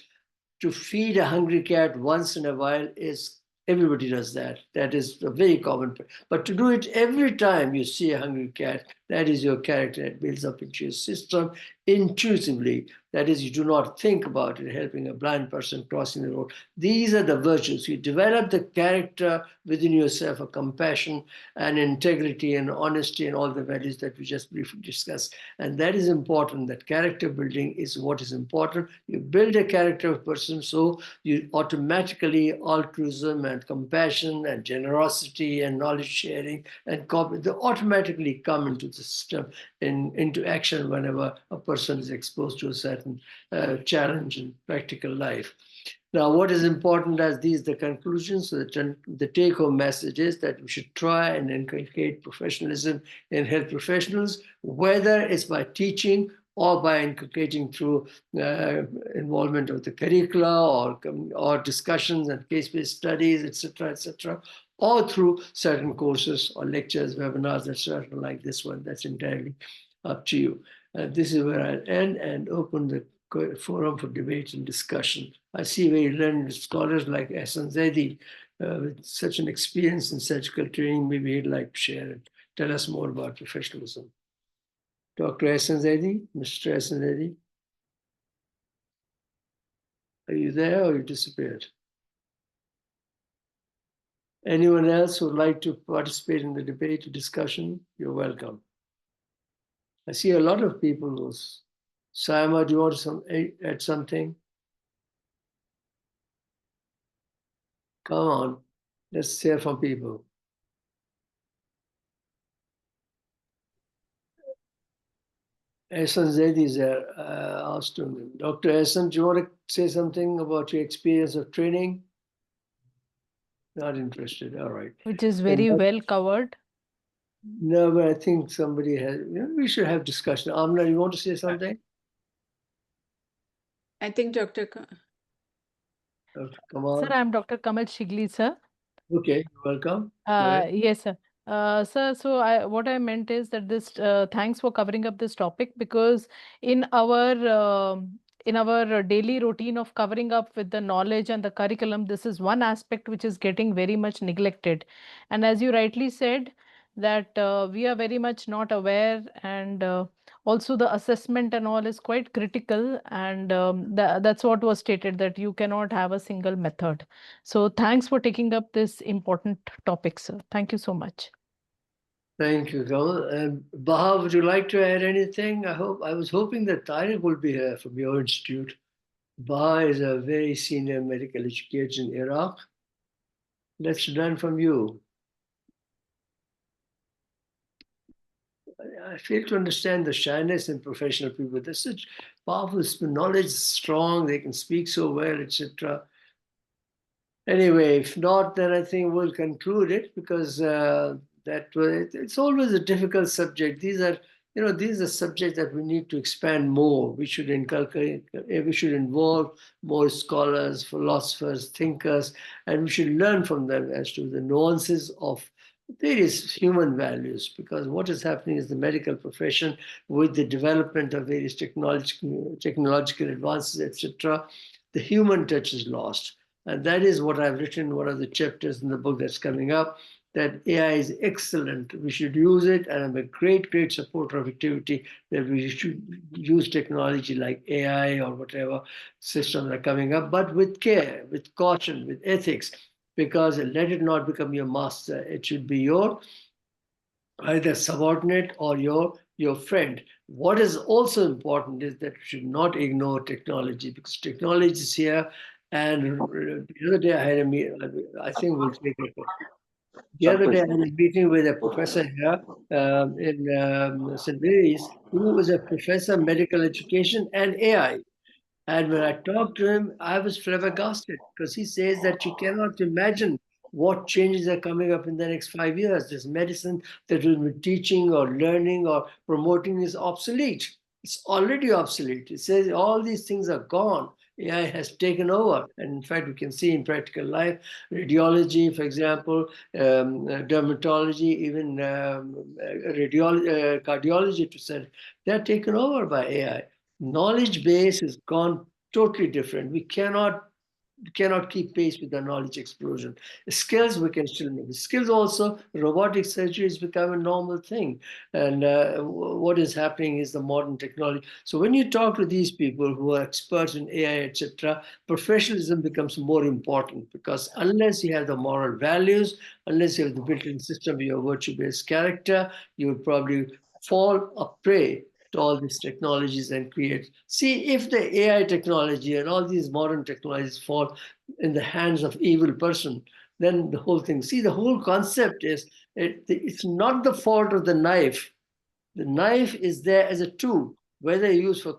To feed a hungry cat once in a while is everybody does that. That is a very common. But to do it every time you see a hungry cat, that is your character. It builds up into your system intuitively. That is, you do not think about it, helping a blind person crossing the road. These are the virtues. You develop the character within yourself, a compassion and integrity and honesty and all the values that we just briefly discussed. And that is important. That character building is what is important. You build a character of person, so you automatically altruism and compassion and generosity and knowledge sharing and they automatically come into the system into action whenever a person is exposed to a certain challenge in practical life. Now, what is important as these the conclusions, so the take-home message is that we should try and inculcate professionalism in health professionals, whether it's by teaching or by inculcating through involvement of the curricula or discussions and case-based studies, etc., or through certain courses or lectures, webinars, etc., like this one. That's entirely up to you. This is where I'll end and open the forum for debate and discussion. I see very learned scholars like Zaidi with such an experience in surgical training. Maybe he'd like to share and tell us more about professionalism. Dr. Zaidi, Mr. Zaidi, are you there or you disappeared? Anyone else who would like to participate in the debate or discussion, you're welcome. I see a lot of people. Saima, do you want to add something? Come on, let's hear from people. Ehsan Zaidi is there. Asked him. Dr. Ehsan, do you want to say something about your experience of training? Not interested. All right. Which is very well covered. No, but I think somebody has. We should have discussion. Amna, you want to say something? I think Dr. Kamal. Sir, I'm Dr. Kamal Shigli, sir. Okay, welcome. Yes, sir. Sir, so what I meant is that this thanks for covering up this topic, because in our daily routine of covering up with the knowledge and the curriculum, this is one aspect which is getting very much neglected. And as you rightly said, that we are very much not aware, and also the assessment and all is quite critical, and that's what was stated, that you cannot have a single method. So thanks for taking up this important topic, sir. Thank you so much. Thank you, Kamal. Baha, would you like to add anything? I was hoping that Tariq will be here from your institute. Baha is a very senior medical educator in Iraq. Let's learn from you. I fail to understand the shyness in professional people. There's such powerful knowledge, strong, they can speak so well, etc. Anyway, if not, then I think we'll conclude it, because it's always a difficult subject. These are subjects that we need to expand more. We should inculcate, we should involve more scholars, philosophers, thinkers, and we should learn from them as to the nuances of various human values, because what is happening is the medical profession, with the development of various technological advances, etc., the human touch is lost. And that is what I've written in one of the chapters in the book that's coming up, that AI is excellent. We should use it, and I'm a great, great supporter of activity that we should use technology like AI or whatever systems are coming up, but with care, with caution, with ethics, because let it not become your master. It should be your either subordinate or your friend. What is also important is that you should not ignore technology, because technology is here. And the other day I had a meeting, I think we'll take it. The other day I had a meeting with a professor here in St. Mary's, who was a professor of medical education and AI. And when I talked to him, I was flabbergasted, because he says that you cannot imagine what changes are coming up in the next 5 years. This medicine that will be teaching or learning or promoting is obsolete. It's already obsolete. It says all these things are gone. AI has taken over. And in fact, we can see in practical life, radiology, for example, dermatology, even cardiology, to say, they're taken over by AI. Knowledge base has gone totally different. We cannot keep pace with the knowledge explosion. Skills we can still make. Skills also, robotic surgery has become a normal thing. And what is happening is the modern technology. So when you talk to these people who are experts in AI, etc., professionalism becomes more important, because unless you have the moral values, unless you have the built-in system of your virtue-based character, you will probably fall a prey to all these technologies and create. See, if the AI technology and all these modern technologies fall in the hands of evil person, then the whole thing, see, the whole concept is, it's not the fault of the knife. The knife is there as a tool, whether used for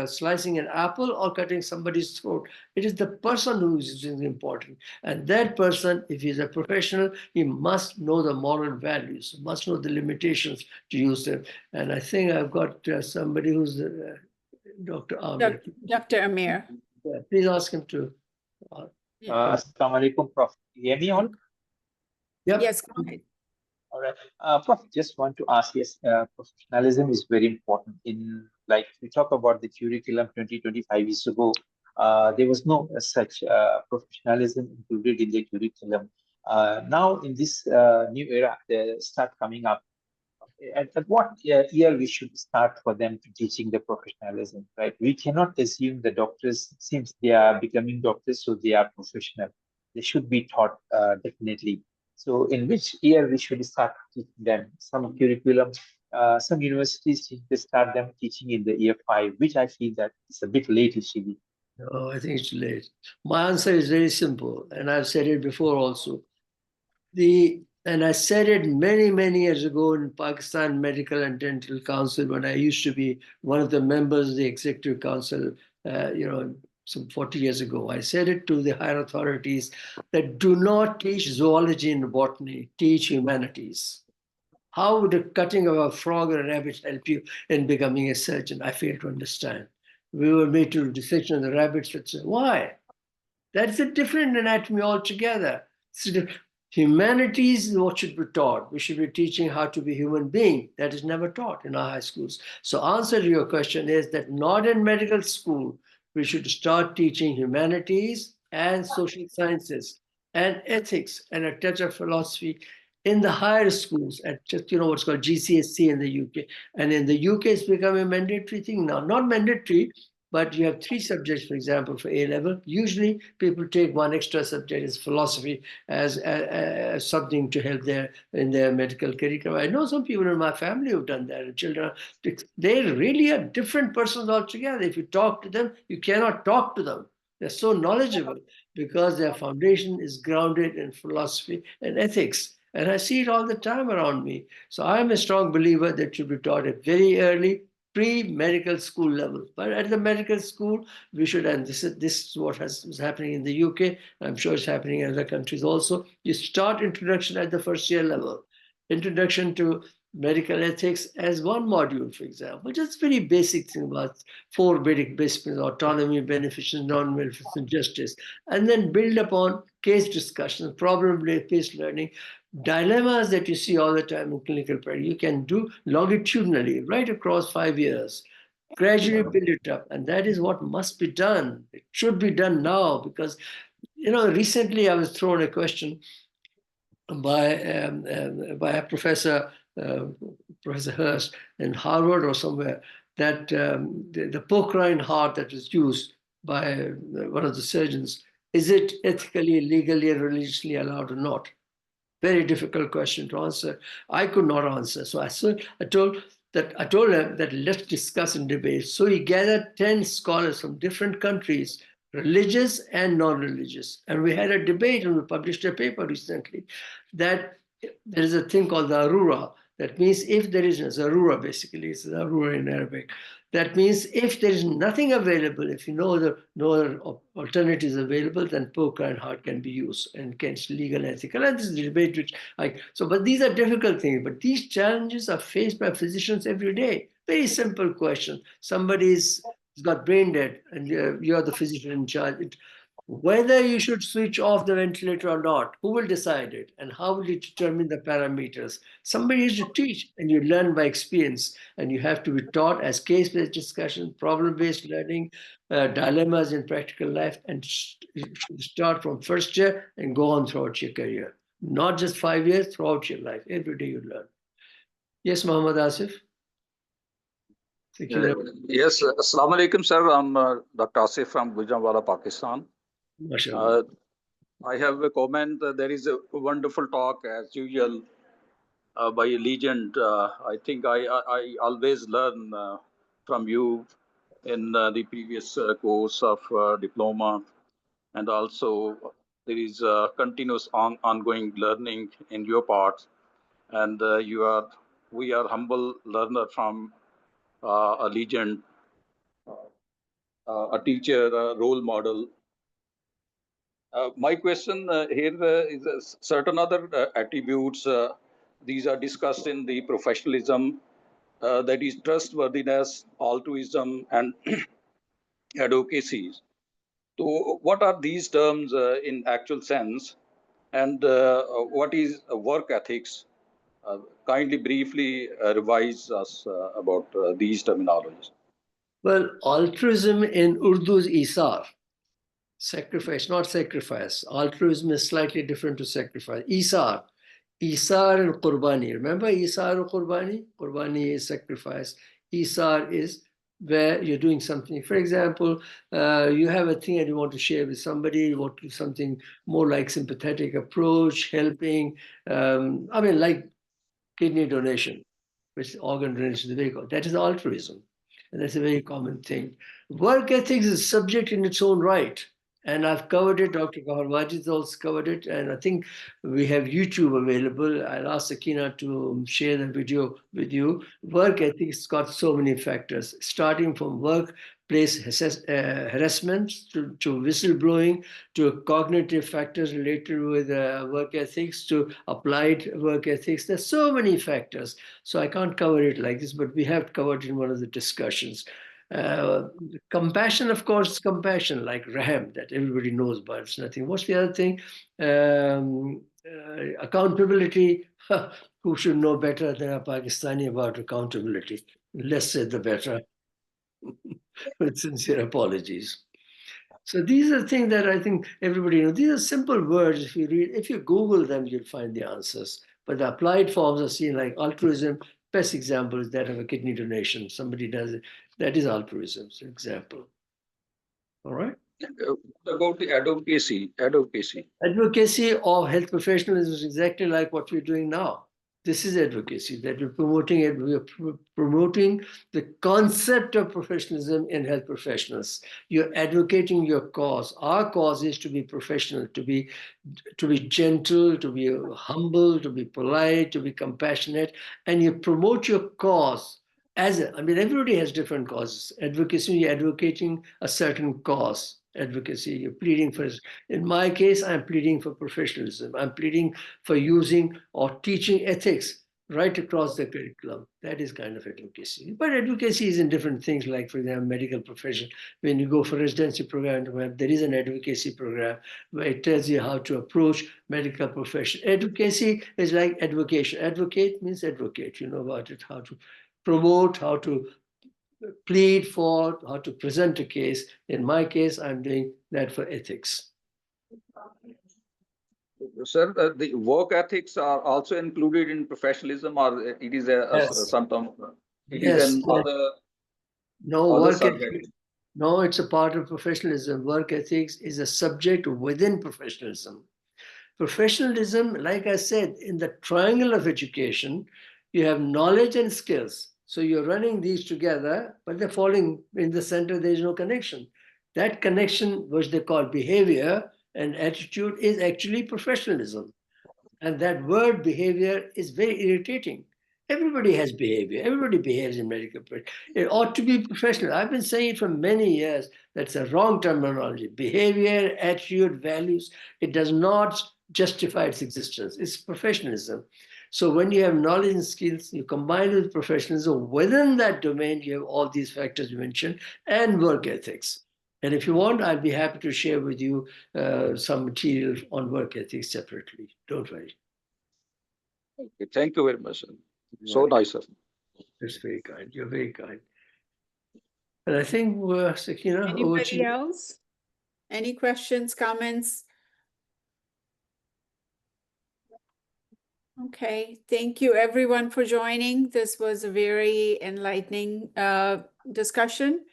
slicing an apple or cutting somebody's throat. It is the person who is important. And that person, if he's a professional, he must know the moral values, must know the limitations to use them. And I think I've got somebody who's Dr. Amir. Dr. Amir. Yeah, please ask him to. Assalamu alaikum, Prof. You hear me all? Yep. Yes, go ahead. All right. Prof, just want to ask, yes, professionalism is very important in, like, we talk about the curriculum 20-25 years ago, there was no such professionalism included in the curriculum. Now in this new era, they start coming up. At what year we should start for them to teaching the professionalism, right? We cannot assume the doctors, since they are becoming doctors, so they are professional. They should be taught definitely. So in which year we should start teaching them? Some curriculum, some universities start them teaching in the year 5, which I feel that it's a bit late, Shabih. No, I think it's late. My answer is very simple, and I've said it before also. And I said it many, many years ago in Pakistan Medical and Dental Council, when I used to be one of the members of the Executive Council, some 40 years ago. I said it to the higher authorities that do not teach zoology and botany, teach humanities. How would the cutting of a frog or a rabbit help you in becoming a surgeon? I fail to understand. We were made to dissection the rabbits. Why? That's a different anatomy altogether. Humanities is what should be taught. We should be teaching how to be a human being. That is never taught in our high schools. So answer to your question is that not in medical school, we should start teaching humanities and social sciences and ethics and a touch of philosophy in the higher schools at just, what's called GCSE in the UK. And in the UK, it's become a mandatory thing now. Not mandatory, but you have 3 subjects, for example, for A-level. Usually people take one extra subject as philosophy as something to help in their medical curriculum. I know some people in my family who've done that. And children, they really are different persons altogether. If you talk to them, you cannot talk to them. They're so knowledgeable because their foundation is grounded in philosophy and ethics. And I see it all the time around me. So I'm a strong believer that should be taught at very early pre-medical school level. But at the medical school, we should, and this is what is happening in the UK, I'm sure it's happening in other countries also, you start introduction at the first year level. Introduction to medical ethics as one module, for example. Just very basic thing about 4 basic principles: autonomy, beneficence, non-beneficence, justice. And then build upon case discussions, problem-based learning, dilemmas that you see all the time in clinical practice. You can do longitudinally, right across 5 years. Gradually build it up. And that is what must be done. It should be done now, because, recently I was thrown a question by a professor, Professor Hurst in Harvard or somewhere, that the porcine heart that was used by one of the surgeons, is it ethically, legally, and religiously allowed or not? Very difficult question to answer. I could not answer. So I told him that let's discuss and debate. So he gathered 10 scholars from different countries, religious and non-religious. And we had a debate, and we published a paper recently that there is a thing called the Arura. That means if there is Zarura, basically, it's Zarura in Arabic. That means if there is nothing available, if no other alternatives available, then poker and heart can be used, and it's legal and ethical. And this is a debate which but these are difficult things. But these challenges are faced by physicians every day. Very simple question. Somebody's got brain dead, and you're the physician in charge. Whether you should switch off the ventilator or not, who will decide it? And how will you determine the parameters? Somebody has to teach, and you learn by experience. And you have to be taught as case-based discussion, problem-based learning, dilemmas in practical life, and start from first year and go on throughout your career. Not just 5 years, throughout your life. Every day you learn. Yes, Muhammad Asif? Yes, Assalamu alaikum, sir. I'm Dr. Asif from Gujranwala, Pakistan. I have a comment. There is a wonderful talk, as usual, by a legend. I think I always learn from you in the previous course of diploma, and also there is continuous ongoing learning in your part, and we are humble learner from a legend, a teacher, a role model. My question here is certain other attributes. These are discussed in the professionalism, that is trustworthiness, altruism, and advocacy. So what are these terms in actual sense? And what is work ethics? Kindly briefly revise us about these terminologies. Well, altruism in Urdu is isar. Sacrifice, not sacrifice. Altruism is slightly different to sacrifice. Isar. Isar and Qurbani. Remember Isar and Qurbani? Qurbani is sacrifice. Isar is where you're doing something. For example, you have a thing that you want to share with somebody, you want to do something more like sympathetic approach, helping. Like kidney donation, which organ donation is very good. That is altruism. And that's a very common thing. Work ethics is a subject in its own right. And I've covered it. Dr. Kahar Wajid also covered it. And I think we have YouTube available. I'll ask Sakina to share the video with you. Work ethics got so many factors, starting from workplace harassment to whistleblowing, to cognitive factors related with work ethics, to applied work ethics. There's so many factors. So I can't cover it like this, but we have covered in one of the discussions. Compassion, of course, compassion, like Raham, that everybody knows, but it's nothing. What's the other thing? Accountability. Who should know better than a Pakistani about accountability? Less said, the better. With sincere apologies. So these are things that I think everybody knows. These are simple words. If you Google them, you'll find the answers. But the applied forms are seen like altruism. Best example is that of a kidney donation. Somebody does it. That is altruism, for example. All right? What about the advocacy? Advocacy of health professionals is exactly like what we're doing now. This is advocacy, that we're promoting it. We're promoting the concept of professionalism in health professionals. You're advocating your cause. Our cause is to be professional, to be gentle, to be humble, to be polite, to be compassionate, and you promote your cause. Everybody has different causes. Advocacy, you're advocating a certain cause. Advocacy, you're pleading for. In my case, I'm pleading for professionalism. I'm pleading for using or teaching ethics right across the curriculum. That is kind of advocacy. But advocacy is in different things, like, for example, medical profession. When you go for residency program, there is an advocacy program where it tells you how to approach medical profession. Advocacy is like advocation. Advocate means advocate. You know about it, how to promote, how to plead for, how to present a case. In my case, I'm doing that for ethics. Sir, the work ethics are also included in professionalism, or it is sometimes it is another? No, work ethics. No, it's a part of professionalism. Work ethics is a subject within professionalism. Professionalism, like I said, in the triangle of education, you have knowledge and skills. So you're running these together, but they're falling in the center, there's no connection. That connection, which they call behavior and attitude, is actually professionalism. And that word behavior is very irritating. Everybody has behavior. Everybody behaves in medical practice. It ought to be professional. I've been saying it for many years. That's a wrong terminology. Behavior, attitude, values, it does not justify its existence. It's professionalism. So when you have knowledge and skills, you combine it with professionalism. Within that domain, you have all these factors you mentioned and work ethics. And if you want, I'll be happy to share with you some material on work ethics separately. Don't worry. Okay, thank you very much, sir. So nice, sir. That's very kind. You're very kind. And I think, Sakina, over to Anybody you. else? Any questions, comments? Okay, thank you everyone for joining. This was a very enlightening discussion.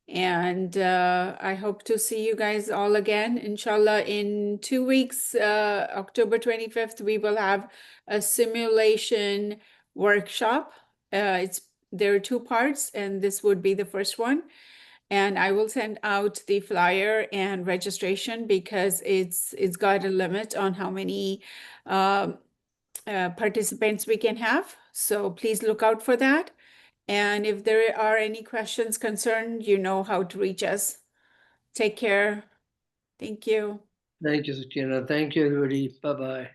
And I hope to see you guys all again. Inshallah, in 2 weeks, October 25th, we will have a simulation workshop. There are 2 parts, and this would be the first one. And I will send out the flyer and registration because it's got a limit on how many participants we can have. So please look out for that. And if there are any questions, concerns, you know how to reach us. Take care. Thank you. Thank you, Sakina. Thank you, everybody. Bye-bye.